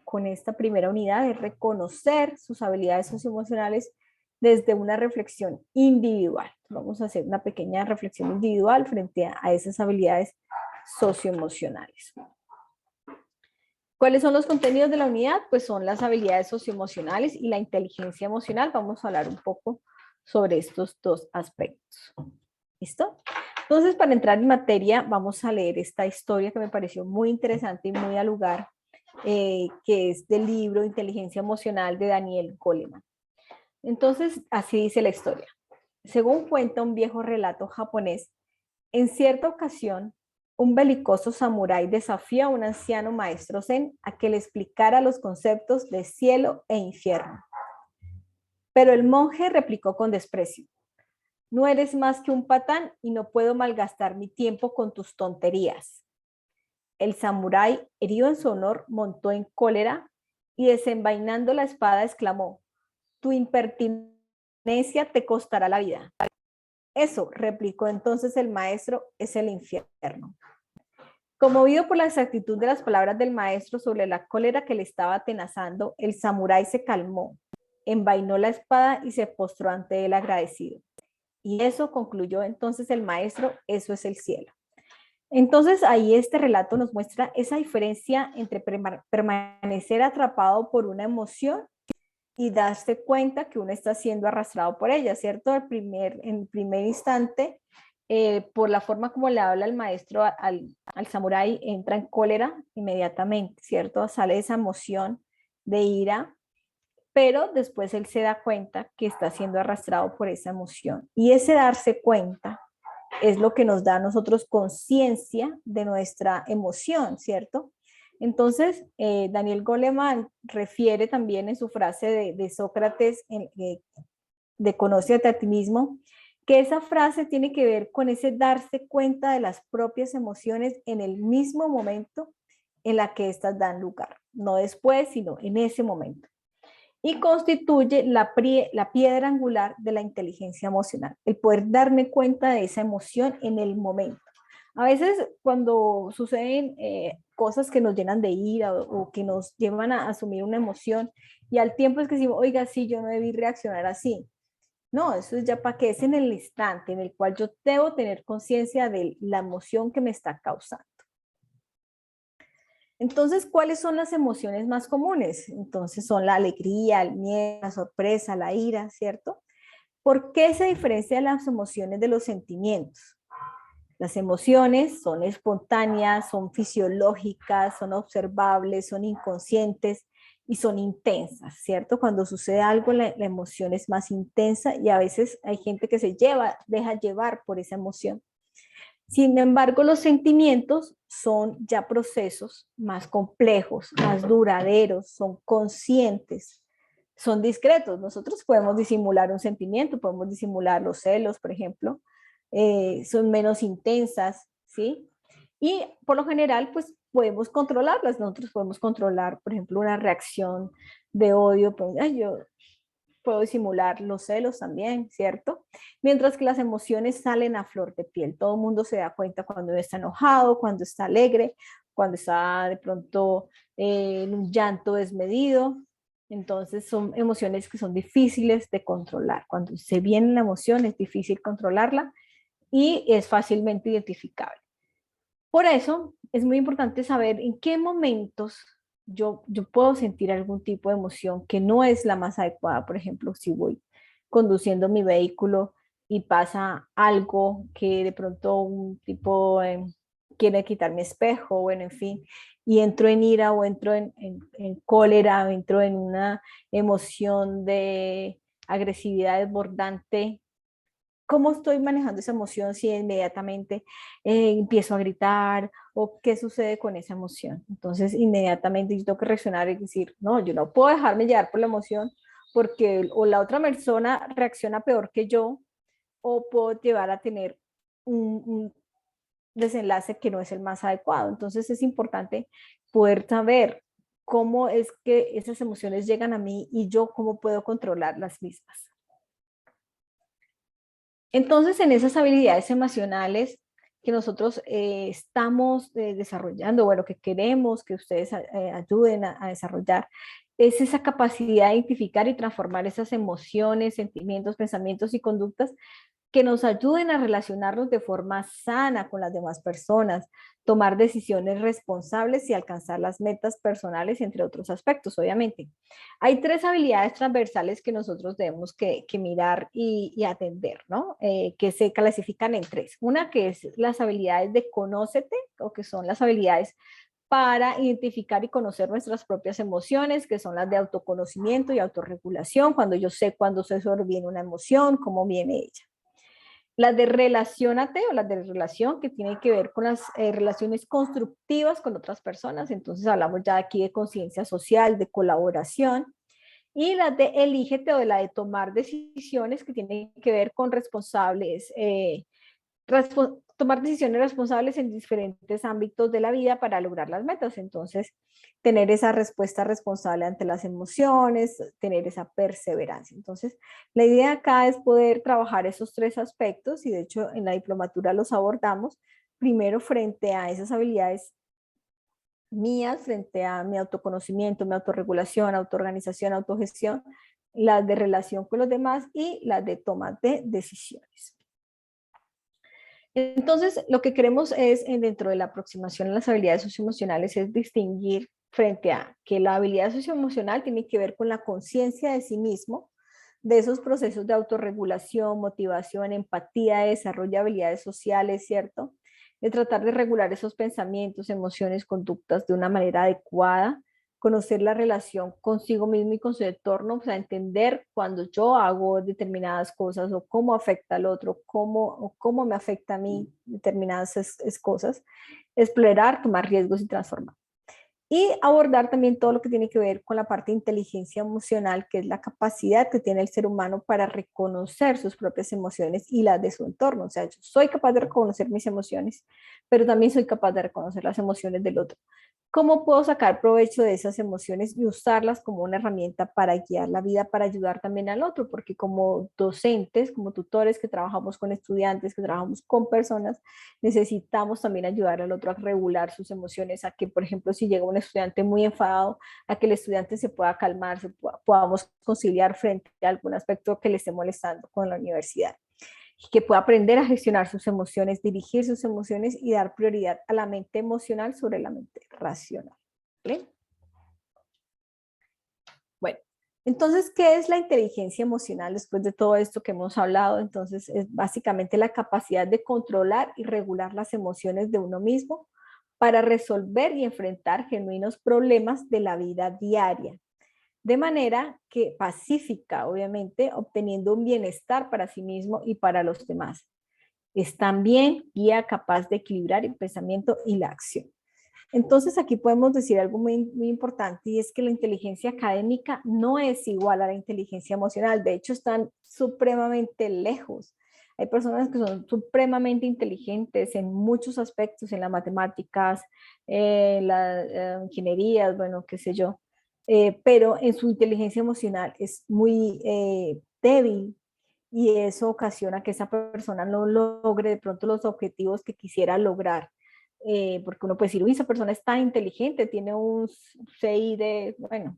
con esta primera unidad es reconocer sus habilidades socioemocionales desde una reflexión individual. Vamos a hacer una pequeña reflexión individual frente a esas habilidades socioemocionales. ¿Cuáles son los contenidos de la unidad? Pues son las habilidades socioemocionales y la inteligencia emocional. Vamos a hablar un poco sobre estos dos aspectos. ¿Listo? Entonces, para entrar en materia, vamos a leer esta historia que me pareció muy interesante y muy al lugar, que es del libro Inteligencia Emocional de Daniel Goleman. Entonces, así dice la historia. Según cuenta un viejo relato japonés, en cierta ocasión, un belicoso samurái desafió a un anciano maestro zen a que le explicara los conceptos de cielo e infierno. Pero el monje replicó con desprecio: no eres más que un patán y no puedo malgastar mi tiempo con tus tonterías. El samurái, herido en su honor, montó en cólera y desenvainando la espada exclamó: tu impertinencia te costará la vida. Eso, replicó entonces el maestro, es el infierno. Conmovido por la exactitud de las palabras del maestro sobre la cólera que le estaba atenazando, el samurái se calmó, envainó la espada y se postró ante él agradecido. Y eso, concluyó entonces el maestro, eso es el cielo. Entonces ahí este relato nos muestra esa diferencia entre permanecer atrapado por una emoción y darse cuenta que uno está siendo arrastrado por ella, ¿cierto? En primer instante, por la forma como le habla el maestro al samurái, entra en cólera inmediatamente, ¿cierto? Sale esa emoción de ira, pero después él se da cuenta que está siendo arrastrado por esa emoción. Y ese darse cuenta es lo que nos da a nosotros conciencia de nuestra emoción, ¿cierto? Entonces, Daniel Goleman refiere también en su frase de Sócrates, de conócete a ti mismo, que esa frase tiene que ver con ese darse cuenta de las propias emociones en el mismo momento en la que éstas dan lugar, no después, sino en ese momento. Y constituye la piedra angular de la inteligencia emocional, el poder darme cuenta de esa emoción en el momento. A veces cuando suceden cosas que nos llenan de ira o que nos llevan a asumir una emoción y al tiempo es que decimos, oiga, sí, yo no debí reaccionar así. No, eso es ya para que es en el instante en el cual yo debo tener conciencia de la emoción que me está causando. Entonces, ¿cuáles son las emociones más comunes? Entonces son la alegría, el miedo, la sorpresa, la ira, ¿cierto? ¿Por qué se diferencian las emociones de los sentimientos? Las emociones son espontáneas, son fisiológicas, son observables, son inconscientes y son intensas, ¿cierto? Cuando sucede algo, la emoción es más intensa y a veces hay gente que deja llevar por esa emoción. Sin embargo, los sentimientos son ya procesos más complejos, más duraderos, son conscientes, son discretos. Nosotros podemos disimular un sentimiento, podemos disimular los celos, por ejemplo, son menos intensas, ¿sí? Y por lo general, pues podemos controlarlas. Nosotros podemos controlar, por ejemplo, una reacción de odio. Pues, ay, yo puedo disimular los celos también, ¿cierto? Mientras que las emociones salen a flor de piel. Todo el mundo se da cuenta cuando está enojado, cuando está alegre, cuando está de pronto en un llanto desmedido. Entonces son emociones que son difíciles de controlar. Cuando se viene la emoción es difícil controlarla y es fácilmente identificable. Por eso es muy importante saber en qué momentos yo puedo sentir algún tipo de emoción que no es la más adecuada. Por ejemplo, si voy conduciendo mi vehículo y pasa algo que de pronto un tipo quiere quitar mi espejo, bueno, en fin, y entro en ira o entro en cólera, o entro en una emoción de agresividad desbordante. ¿Cómo estoy manejando esa emoción si inmediatamente empiezo a gritar o qué sucede con esa emoción? Entonces, inmediatamente yo tengo que reaccionar y decir, no, yo no puedo dejarme llevar por la emoción porque o la otra persona reacciona peor que yo o puedo llevar a tener un desenlace que no es el más adecuado. Entonces, es importante poder saber cómo es que esas emociones llegan a mí y yo cómo puedo controlar las mismas. Entonces, en esas habilidades emocionales que nosotros estamos desarrollando, bueno, que queremos que ustedes ayuden a desarrollar, es esa capacidad de identificar y transformar esas emociones, sentimientos, pensamientos y conductas que nos ayuden a relacionarnos de forma sana con las demás personas, tomar decisiones responsables y alcanzar las metas personales, entre otros aspectos, obviamente. Hay tres habilidades transversales que nosotros debemos que mirar y atender, ¿no? Que se clasifican en tres. Una que es las habilidades de conócete, o que son las habilidades para identificar y conocer nuestras propias emociones, que son las de autoconocimiento y autorregulación, cuando yo sé cuándo se sobreviene una emoción, cómo viene ella. Las de relaciónate o las de relación que tienen que ver con las relaciones constructivas con otras personas. Entonces hablamos ya aquí de conciencia social, de colaboración. Y las de elígete o de la de tomar decisiones que tienen que ver con responsables, tomar decisiones responsables en diferentes ámbitos de la vida para lograr las metas. Entonces, tener esa respuesta responsable ante las emociones, tener esa perseverancia. Entonces, la idea acá es poder trabajar esos tres aspectos y de hecho en la diplomatura los abordamos primero frente a esas habilidades mías, frente a mi autoconocimiento, mi autorregulación, autoorganización, autogestión, las de relación con los demás y las de toma de decisiones. Entonces, lo que queremos es, dentro de la aproximación a las habilidades socioemocionales, es distinguir frente a que la habilidad socioemocional tiene que ver con la conciencia de sí mismo, de esos procesos de autorregulación, motivación, empatía, desarrollo de habilidades sociales, ¿cierto? De tratar de regular esos pensamientos, emociones, conductas de una manera adecuada, conocer la relación consigo mismo y con su entorno, o sea, entender cuando yo hago determinadas cosas o cómo afecta al otro, cómo me afecta a mí determinadas cosas, explorar, tomar riesgos y transformar. Y abordar también todo lo que tiene que ver con la parte de inteligencia emocional, que es la capacidad que tiene el ser humano para reconocer sus propias emociones y las de su entorno. O sea, yo soy capaz de reconocer mis emociones, pero también soy capaz de reconocer las emociones del otro. ¿Cómo puedo sacar provecho de esas emociones y usarlas como una herramienta para guiar la vida, para ayudar también al otro? Porque como docentes, como tutores que trabajamos con estudiantes, que trabajamos con personas, necesitamos también ayudar al otro a regular sus emociones, a que, por ejemplo, si llega un estudiante muy enfadado, a que el estudiante se pueda calmar, podamos conciliar frente a algún aspecto que le esté molestando con la universidad. Que pueda aprender a gestionar sus emociones, dirigir sus emociones y dar prioridad a la mente emocional sobre la mente racional. ¿Vale? Bueno, entonces, ¿qué es la inteligencia emocional después de todo esto que hemos hablado? Entonces, es básicamente la capacidad de controlar y regular las emociones de uno mismo para resolver y enfrentar genuinos problemas de la vida diaria, de manera que pacífica, obviamente, obteniendo un bienestar para sí mismo y para los demás. Es también guía capaz de equilibrar el pensamiento y la acción. Entonces aquí podemos decir algo muy importante, y es que la inteligencia académica no es igual a la inteligencia emocional. De hecho, están supremamente lejos. Hay personas que son supremamente inteligentes en muchos aspectos, en las matemáticas, en las ingenierías, bueno, qué sé yo, pero en su inteligencia emocional es muy débil, y eso ocasiona que esa persona no logre de pronto los objetivos que quisiera lograr. Porque uno puede decir, uy, esa persona es tan inteligente, tiene un CI de, bueno,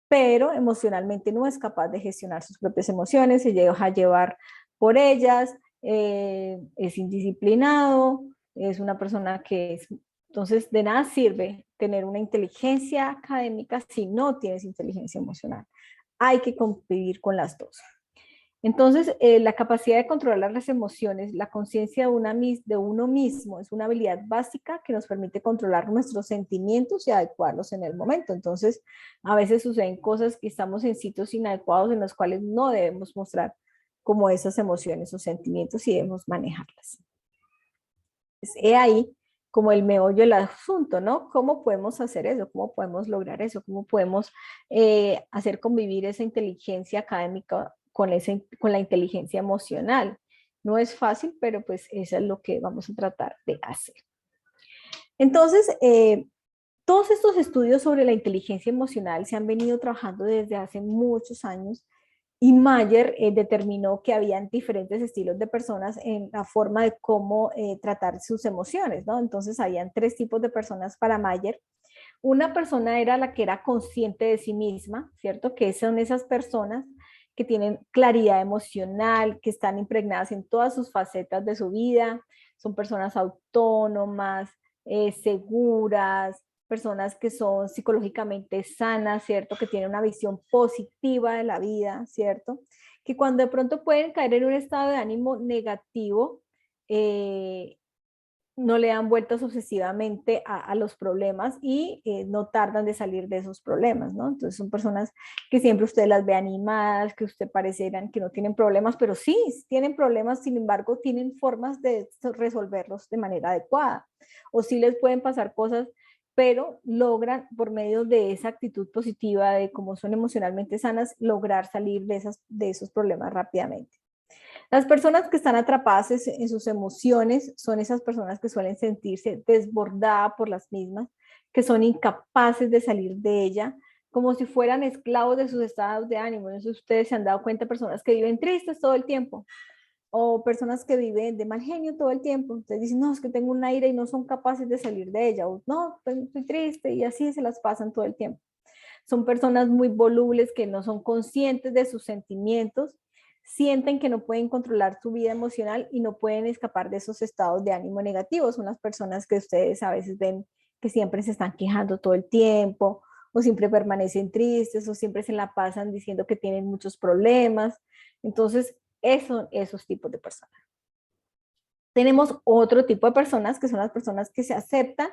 pero emocionalmente no es capaz de gestionar sus propias emociones, se deja llevar por ellas, es indisciplinado, es una persona que es... Entonces, de nada sirve tener una inteligencia académica si no tienes inteligencia emocional. Hay que convivir con las dos. Entonces, la capacidad de controlar las emociones, la conciencia de uno mismo, es una habilidad básica que nos permite controlar nuestros sentimientos y adecuarlos en el momento. Entonces, a veces suceden cosas que estamos en sitios inadecuados en los cuales no debemos mostrar como esas emociones o sentimientos, y debemos manejarlas. Es ahí como el meollo del asunto, ¿no? ¿Cómo podemos hacer eso? ¿Cómo podemos lograr eso? ¿Cómo podemos hacer convivir esa inteligencia académica con la inteligencia emocional? No es fácil, pero pues eso es lo que vamos a tratar de hacer. Entonces, todos estos estudios sobre la inteligencia emocional se han venido trabajando desde hace muchos años, y Mayer determinó que habían diferentes estilos de personas en la forma de cómo tratar sus emociones, ¿no? Entonces, habían 3 tipos de personas para Mayer. Una persona era la que era consciente de sí misma, ¿cierto? Que son esas personas que tienen claridad emocional, que están impregnadas en todas sus facetas de su vida, son personas autónomas, seguras, personas que son psicológicamente sanas, ¿cierto? Que tienen una visión positiva de la vida, ¿cierto? Que cuando de pronto pueden caer en un estado de ánimo negativo, no le dan vueltas obsesivamente a los problemas, y no tardan de salir de esos problemas, ¿no? Entonces son personas que siempre usted las ve animadas, que usted parecerán que no tienen problemas, pero sí tienen problemas, sin embargo tienen formas de resolverlos de manera adecuada, o sí les pueden pasar cosas, pero logran por medio de esa actitud positiva, de cómo son emocionalmente sanas, lograr salir de esos problemas rápidamente. Las personas que están atrapadas en sus emociones son esas personas que suelen sentirse desbordadas por las mismas, que son incapaces de salir de ella, como si fueran esclavos de sus estados de ánimo. Eso ustedes se han dado cuenta, personas que viven tristes todo el tiempo, o personas que viven de mal genio todo el tiempo. Ustedes dicen, no, es que tengo una ira, y no son capaces de salir de ella, o no, pues estoy triste, y así se las pasan todo el tiempo. Son personas muy volubles que no son conscientes de sus sentimientos, sienten que no pueden controlar su vida emocional y no pueden escapar de esos estados de ánimo negativos. Son las personas que ustedes a veces ven que siempre se están quejando todo el tiempo, o siempre permanecen tristes, o siempre se la pasan diciendo que tienen muchos problemas. Entonces, son esos tipos de personas. Tenemos otro tipo de personas, que son las personas que se aceptan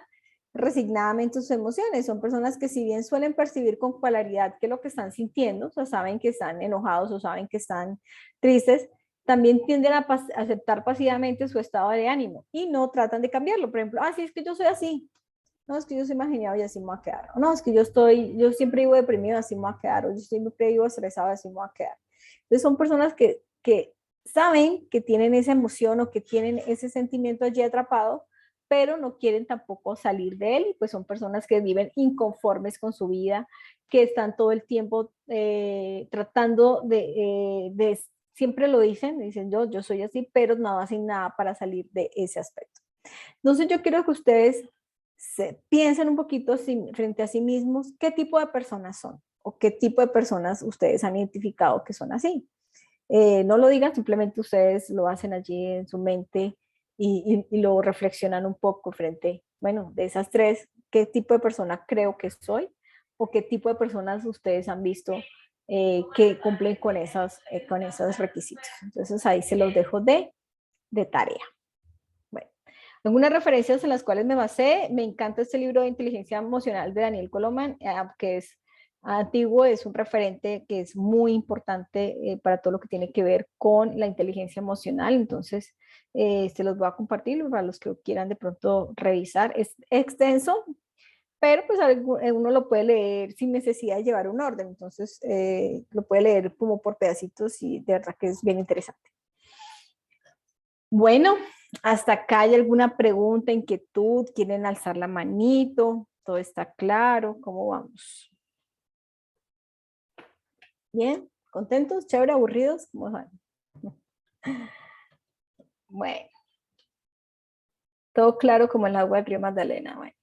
resignadamente sus emociones. Son personas que, si bien suelen percibir con claridad qué es lo que están sintiendo, o sea, saben que están enojados o saben que están tristes, también tienden a aceptar pasivamente su estado de ánimo y no tratan de cambiarlo. Por ejemplo, sí, es que yo soy así. No, es que yo soy más genial y así me voy a quedar. No, es que yo siempre vivo deprimido, así me voy a quedar. O yo siempre vivo estresado, así me voy a quedar. Entonces son personas que saben que tienen esa emoción o que tienen ese sentimiento allí atrapado, pero no quieren tampoco salir de él, y pues son personas que viven inconformes con su vida, que están todo el tiempo tratando siempre lo dicen yo soy así, pero no hacen nada para salir de ese aspecto. Entonces yo quiero que ustedes piensen un poquito frente a sí mismos qué tipo de personas son, o qué tipo de personas ustedes han identificado que son así. No lo digan, simplemente ustedes lo hacen allí en su mente, y lo reflexionan un poco frente, bueno, de esas 3, ¿qué tipo de persona creo que soy? ¿O qué tipo de personas ustedes han visto que cumplen con esos requisitos? Entonces ahí se los dejo de tarea. Bueno, algunas referencias en las cuales me basé: me encanta este libro de inteligencia emocional de Daniel Goleman, que es Antiguo es un referente que es muy importante para todo lo que tiene que ver con la inteligencia emocional. Entonces, se los voy a compartir para los que quieran de pronto revisar. Es extenso, pero pues uno lo puede leer sin necesidad de llevar un orden. Entonces, lo puede leer como por pedacitos y de verdad que es bien interesante. Bueno, hasta acá hay alguna pregunta, inquietud, quieren alzar la manito, todo está claro, ¿cómo vamos? ¿Bien? ¿Contentos? ¿Chévere? ¿Aburridos? ¿Cómo van? Bueno, todo claro como el agua del río Magdalena. Bueno,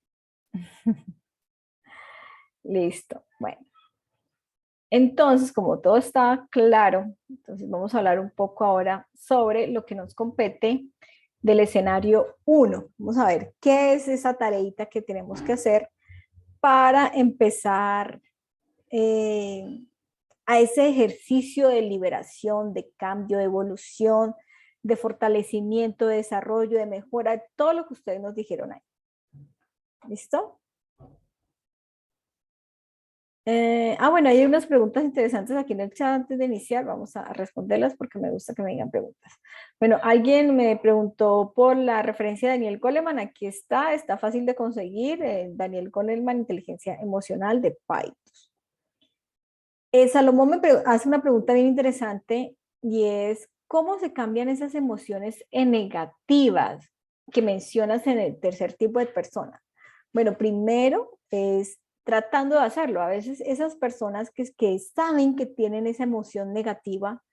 listo. Bueno, entonces, como todo está claro, entonces vamos a hablar un poco ahora sobre lo que nos compete del escenario 1. Vamos a ver qué es esa tareita que tenemos que hacer para empezar a ese ejercicio de liberación, de cambio, de evolución, de fortalecimiento, de desarrollo, de mejora, todo lo que ustedes nos dijeron ahí. ¿Listo? Bueno, hay unas preguntas interesantes aquí en el chat antes de iniciar. Vamos a responderlas porque me gusta que me digan preguntas. Bueno, alguien me preguntó por la referencia de Daniel Goleman. Aquí está fácil de conseguir. Daniel Goleman, Inteligencia Emocional de Pythos. Salomón me hace una pregunta bien interesante y es, ¿cómo se cambian esas emociones negativas que mencionas en el tercer tipo de persona? Bueno, primero es tratando de hacerlo. A veces esas personas que saben que tienen esa emoción negativa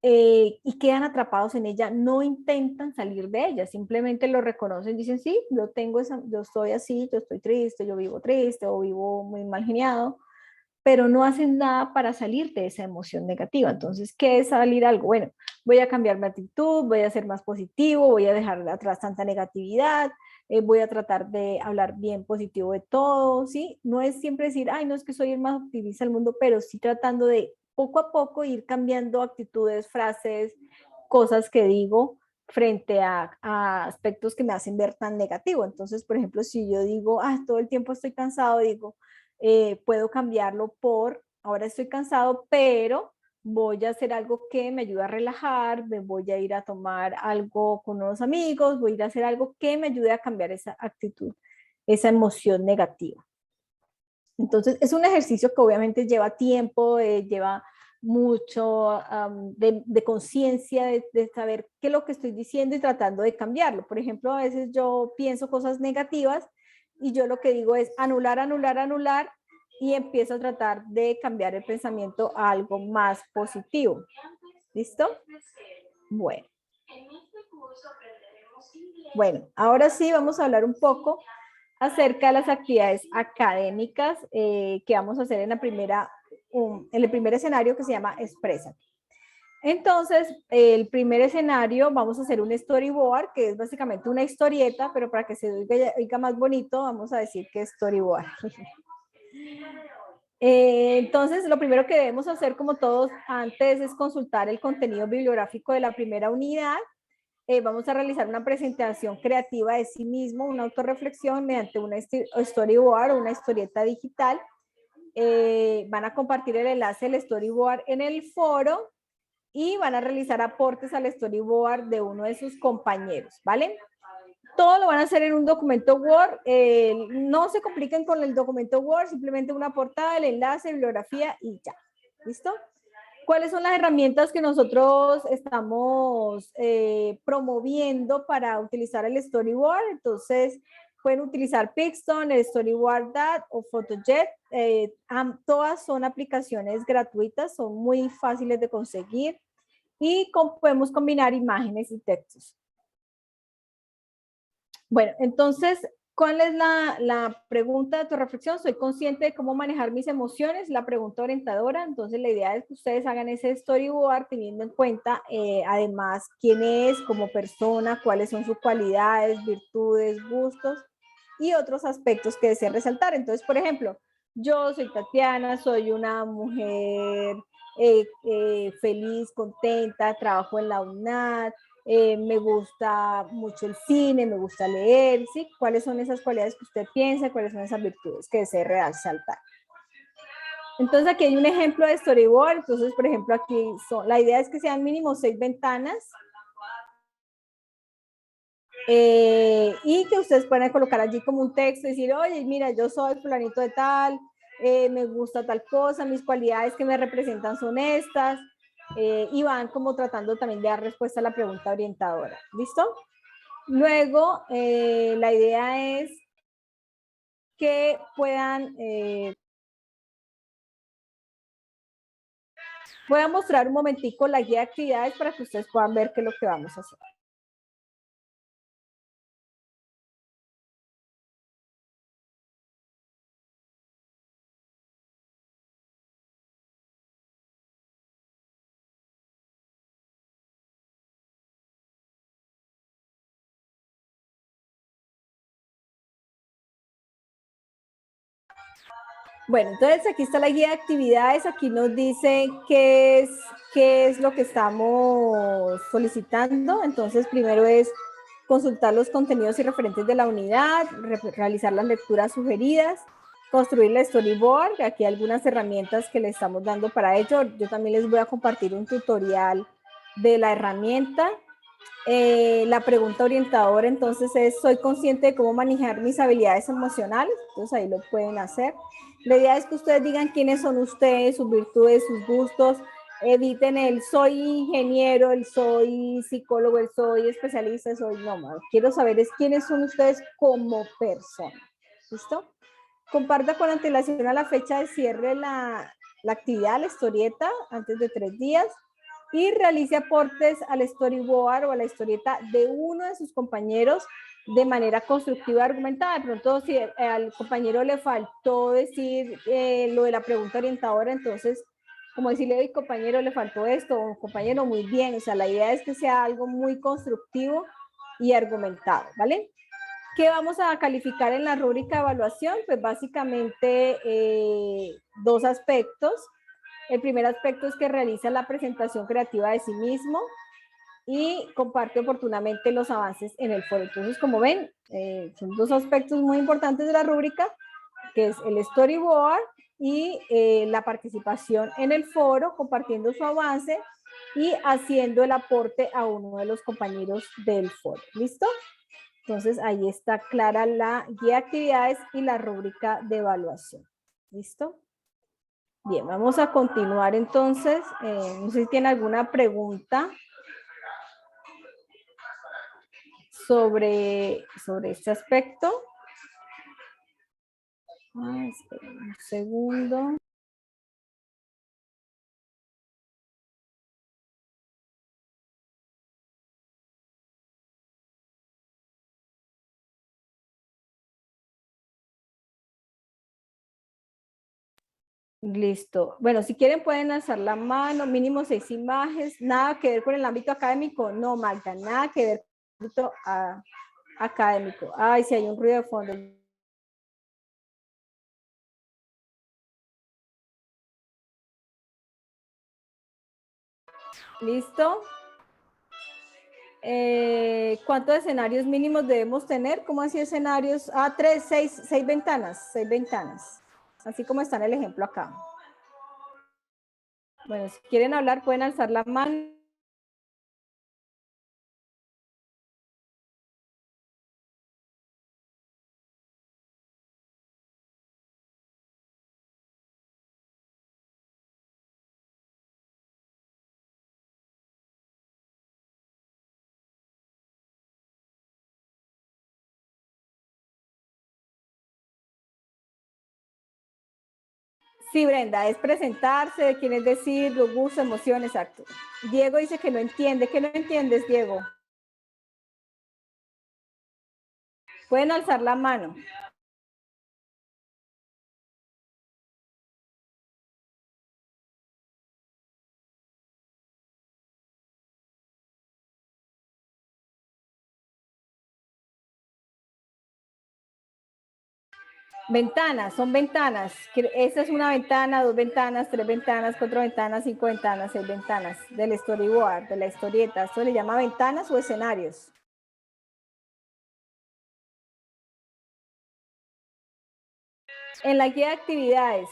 y quedan atrapados en ella, no intentan salir de ella, simplemente lo reconocen, dicen, sí, yo estoy así, yo estoy triste, yo vivo triste o vivo muy mal geniado, pero no hacen nada para salir de esa emoción negativa. Entonces, ¿qué es salir algo? Bueno, voy a cambiar mi actitud, voy a ser más positivo, voy a dejar atrás tanta negatividad, voy a tratar de hablar bien positivo de todo, ¿sí? No es siempre decir, ay, no es que soy el más optimista del mundo, pero sí tratando de poco a poco ir cambiando actitudes, frases, cosas que digo frente a aspectos que me hacen ver tan negativo. Entonces, por ejemplo, si yo digo, todo el tiempo estoy cansado, digo, puedo cambiarlo por, ahora estoy cansado, pero voy a hacer algo que me ayude a relajar, me voy a ir a tomar algo con unos amigos, voy a ir a hacer algo que me ayude a cambiar esa actitud, esa emoción negativa. Entonces, es un ejercicio que obviamente lleva tiempo, lleva mucho de conciencia, de saber qué es lo que estoy diciendo y tratando de cambiarlo. Por ejemplo, a veces yo pienso cosas negativas y yo lo que digo es anular, anular, anular y empiezo a tratar de cambiar el pensamiento a algo más positivo. ¿Listo? Bueno. Bueno, ahora sí vamos a hablar un poco acerca de las actividades académicas que vamos a hacer en el primer escenario que se llama Exprésate. Entonces, el primer escenario, vamos a hacer un storyboard, que es básicamente una historieta, pero para que se oiga más bonito, vamos a decir que es storyboard. Entonces, lo primero que debemos hacer, como todos antes, es consultar el contenido bibliográfico de la primera unidad. Vamos a realizar una presentación creativa de sí mismo, una autorreflexión mediante una storyboard o una historieta digital. Van a compartir el enlace del storyboard en el foro y van a realizar aportes al storyboard de uno de sus compañeros, ¿vale? Todo lo van a hacer en un documento Word. No se compliquen con el documento Word, simplemente una portada, el enlace, bibliografía y ya. ¿Listo? ¿Cuáles son las herramientas que nosotros estamos promoviendo para utilizar el storyboard? Entonces, pueden utilizar Pixton, el Storyboard.dat o Photojet. Todas son aplicaciones gratuitas, son muy fáciles de conseguir y podemos combinar imágenes y textos. Bueno, entonces, ¿cuál es la pregunta de tu reflexión? ¿Soy consciente de cómo manejar mis emociones? La pregunta orientadora. Entonces, la idea es que ustedes hagan ese storyboard teniendo en cuenta, además, quién es como persona, cuáles son sus cualidades, virtudes, gustos y otros aspectos que deseen resaltar. Entonces, por ejemplo, yo soy Tatiana, soy una mujer feliz, contenta, trabajo en la UNAD, me gusta mucho el cine, me gusta leer, ¿sí? ¿Cuáles son esas cualidades que usted piensa? ¿Cuáles son esas virtudes que desea resaltar? Entonces aquí hay un ejemplo de storyboard. Entonces, por ejemplo, aquí la idea es que sean mínimo 6 ventanas. Y que ustedes puedan colocar allí como un texto y decir, oye, mira, yo soy fulanito de tal, me gusta tal cosa, mis cualidades que me representan son estas, y van como tratando también de dar respuesta a la pregunta orientadora. ¿Listo? Luego, la idea es que puedan, voy a mostrar un momentico la guía de actividades para que ustedes puedan ver qué es lo que vamos a hacer. Bueno, entonces aquí está la guía de actividades, aquí nos dice qué es lo que estamos solicitando. Entonces, primero es consultar los contenidos y referentes de la unidad, realizar las lecturas sugeridas, construir la storyboard, aquí hay algunas herramientas que le estamos dando para ello. Yo también les voy a compartir un tutorial de la herramienta. La pregunta orientadora entonces es, ¿soy consciente de cómo manejar mis habilidades emocionales? Entonces ahí lo pueden hacer. La idea es que ustedes digan quiénes son ustedes, sus virtudes, sus gustos. Eviten el soy ingeniero, el soy psicólogo, el soy especialista, soy no. Quiero saber es quiénes son ustedes como personas. ¿Listo? Comparta con antelación a la fecha de cierre la actividad, la historieta, antes de 3 días y realice aportes al storyboard o a la historieta de uno de sus compañeros de manera constructiva argumentada. De pronto, si al compañero le faltó decir lo de la pregunta orientadora, entonces, como decirle, oye, compañero, le faltó esto, o compañero, muy bien. O sea, la idea es que sea algo muy constructivo y argumentado, ¿vale? ¿Qué vamos a calificar en la rúbrica de evaluación? Pues básicamente 2 aspectos. El primer aspecto es que realiza la presentación creativa de sí mismo y comparte oportunamente los avances en el foro. Entonces, como ven, son 2 aspectos muy importantes de la rúbrica, que es el storyboard y la participación en el foro, compartiendo su avance y haciendo el aporte a uno de los compañeros del foro. ¿Listo? Entonces, ahí está clara la guía de actividades y la rúbrica de evaluación. ¿Listo? Bien, vamos a continuar entonces. No sé si tiene alguna pregunta sobre este aspecto. Esperen un segundo. Listo. Bueno, si quieren pueden alzar la mano, mínimo 6 imágenes, nada que ver con el ámbito académico. No, Magda, nada que ver con el ámbito académico. Ay, si hay un ruido de fondo. ¿Listo? ¿Cuántos escenarios mínimos debemos tener? ¿Cómo así escenarios? 6 ventanas, 6 ventanas. Así como está en el ejemplo acá. Bueno, si quieren hablar pueden alzar la mano. Sí, Brenda, es presentarse, quién es decir, los gustos, emociones, exacto. Diego dice que no entiende. ¿Qué no entiendes, Diego? Pueden alzar la mano. Ventanas, son ventanas. Esta es una ventana, 2 ventanas, 3 ventanas, 4 ventanas, 5 ventanas, 6 ventanas del storyboard, de la historieta. Esto le llama ventanas o escenarios. En la guía de actividades,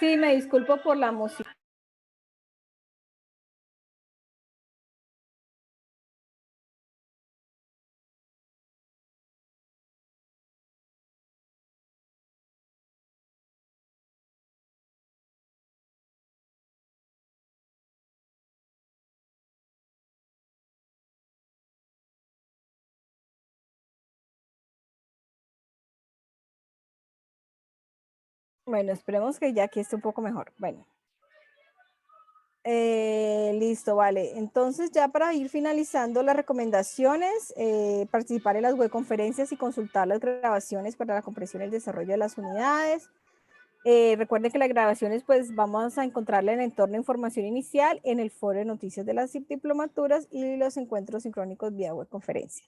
Sí, me disculpo por la música. Bueno, esperemos que ya aquí esté un poco mejor. Bueno. Listo, vale. Entonces, ya para ir finalizando las recomendaciones, participar en las webconferencias y consultar las grabaciones para la comprensión y el desarrollo de las unidades. Recuerden que las grabaciones, pues vamos a encontrarla en el entorno de información inicial, en el foro de noticias de las diplomaturas y los encuentros sincrónicos vía webconferencia.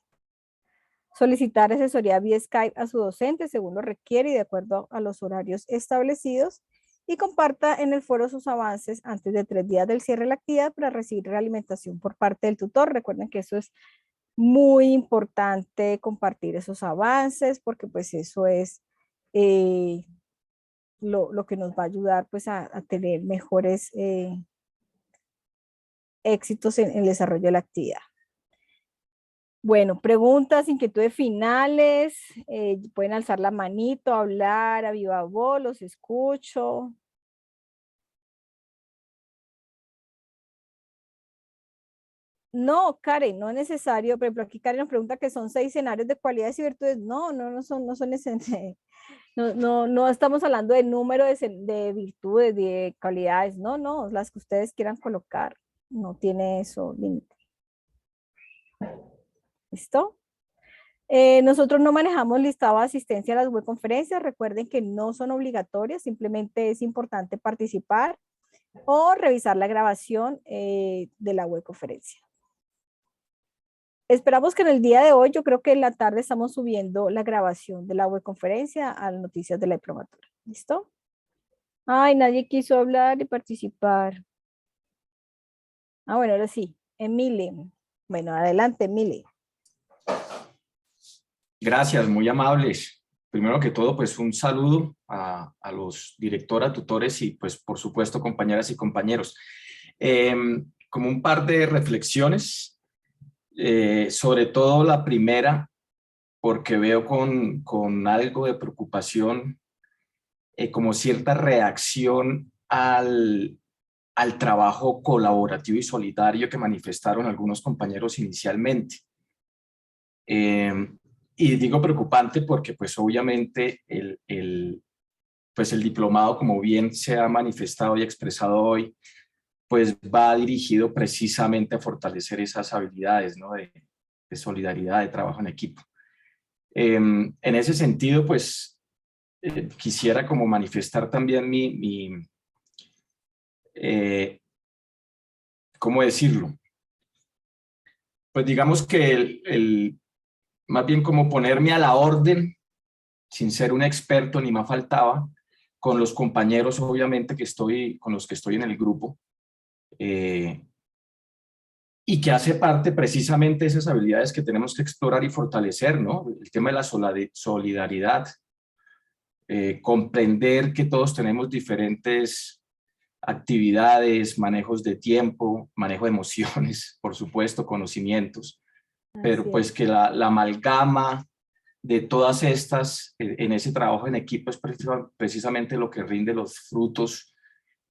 Solicitar asesoría vía Skype a su docente según lo requiere y de acuerdo a los horarios establecidos. Y comparta en el foro sus avances antes de 3 días del cierre de la actividad para recibir realimentación por parte del tutor. Recuerden que eso es muy importante, compartir esos avances, porque pues eso es lo que nos va a ayudar pues a tener mejores éxitos en el desarrollo de la actividad. Bueno, preguntas, inquietudes finales, pueden alzar la manito, hablar a viva voz, los escucho. No, Karen, no es necesario. Por ejemplo, aquí Karen nos pregunta que son 6 escenarios de cualidades y virtudes. No, no son no estamos hablando de número de virtudes, de cualidades. No, las que ustedes quieran colocar. No tiene eso límite. ¿Listo? Nosotros no manejamos listado de asistencia a las webconferencias. Recuerden que no son obligatorias, simplemente es importante participar o revisar la grabación de la webconferencia. Esperamos que en el día de hoy, yo creo que en la tarde estamos subiendo la grabación de la webconferencia a las noticias de la diplomatura. ¿Listo? Ay, nadie quiso hablar y participar. Ah, bueno, ahora sí. Emile. Bueno, adelante, Emile. Gracias, muy amables. Primero que todo, pues un saludo a los directoras, tutores y pues por supuesto compañeras y compañeros. Como un par de reflexiones, sobre todo la primera, porque veo con algo de preocupación como cierta reacción al trabajo colaborativo y solidario que manifestaron algunos compañeros inicialmente. Y digo preocupante porque pues obviamente el diplomado, como bien se ha manifestado y expresado hoy, pues va dirigido precisamente a fortalecer esas habilidades, ¿no? de solidaridad, de trabajo en equipo. En ese sentido, pues quisiera como manifestar también ¿cómo decirlo? Pues digamos que más bien como ponerme a la orden, sin ser un experto ni más faltaba, con los compañeros obviamente con los que estoy en el grupo, y que hace parte precisamente de esas habilidades que tenemos que explorar y fortalecer, ¿no? El tema de la solidaridad, comprender que todos tenemos diferentes actividades, manejos de tiempo, manejo de emociones, por supuesto, conocimientos, pero pues que la amalgama de todas estas en ese trabajo en equipo es precisamente lo que rinde los frutos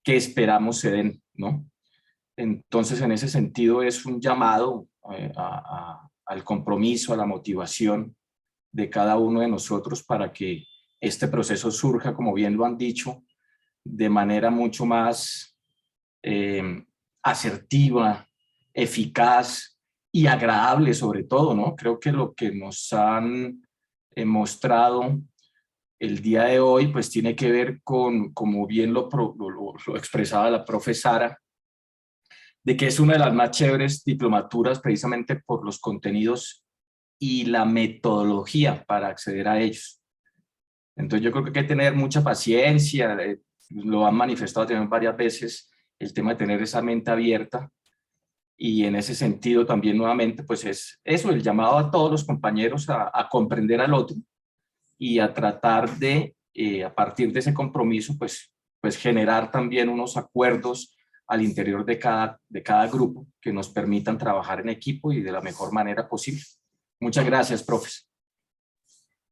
que esperamos se den, ¿no? Entonces, en ese sentido es un llamado al compromiso, a la motivación de cada uno de nosotros para que este proceso surja, como bien lo han dicho, de manera mucho más asertiva, eficaz y agradable sobre todo, ¿no? Creo que lo que nos han mostrado el día de hoy pues tiene que ver con, como bien lo expresaba la profe Sara, de que es una de las más chéveres diplomaturas precisamente por los contenidos y la metodología para acceder a ellos. Entonces yo creo que hay que tener mucha paciencia, lo han manifestado también varias veces, el tema de tener esa mente abierta, y en ese sentido también nuevamente pues es eso, el llamado a todos los compañeros a comprender al otro y a tratar de, a partir de ese compromiso, pues pues generar también unos acuerdos al interior de cada grupo que nos permitan trabajar en equipo y de la mejor manera posible. Muchas gracias, profes.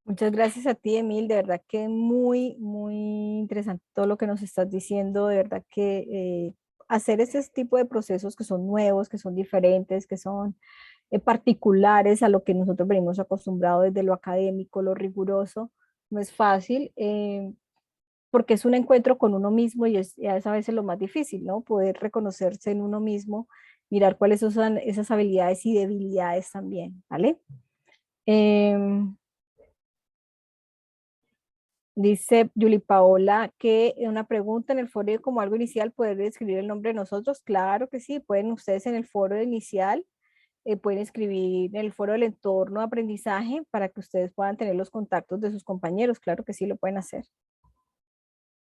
Muchas gracias a ti, Emil. De verdad que muy, muy interesante todo lo que nos estás diciendo. De verdad que hacer ese tipo de procesos que son nuevos, que son diferentes, que son particulares a lo que nosotros venimos acostumbrados desde lo académico, lo riguroso, no es fácil, porque es un encuentro con uno mismo y es a veces lo más difícil, ¿no? Poder reconocerse en uno mismo, mirar cuáles son esas habilidades y debilidades también, ¿vale? Dice Yuli Paola que una pregunta en el foro como algo inicial, ¿poder escribir el nombre de nosotros? Claro que sí, pueden ustedes en el foro inicial, pueden escribir en el foro del entorno de aprendizaje para que ustedes puedan tener los contactos de sus compañeros, claro que sí lo pueden hacer.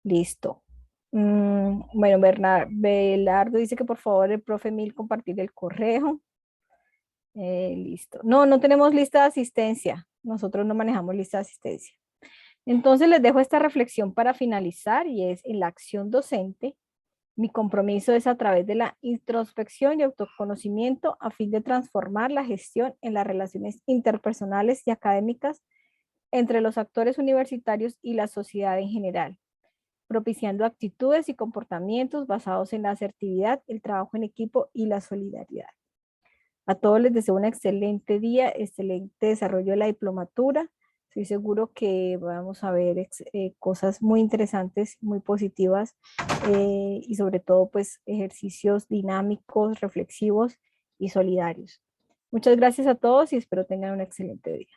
Listo. Bueno, Belardo dice que por favor el profe Emil compartir el correo. Listo. No tenemos lista de asistencia, nosotros no manejamos lista de asistencia. Entonces les dejo esta reflexión para finalizar y es en la acción docente. Mi compromiso es a través de la introspección y autoconocimiento a fin de transformar la gestión en las relaciones interpersonales y académicas entre los actores universitarios y la sociedad en general, propiciando actitudes y comportamientos basados en la asertividad, el trabajo en equipo y la solidaridad. A todos les deseo un excelente día, excelente desarrollo de la diplomatura. Estoy seguro que vamos a ver cosas muy interesantes, muy positivas y sobre todo pues ejercicios dinámicos, reflexivos y solidarios. Muchas gracias a todos y espero tengan un excelente día.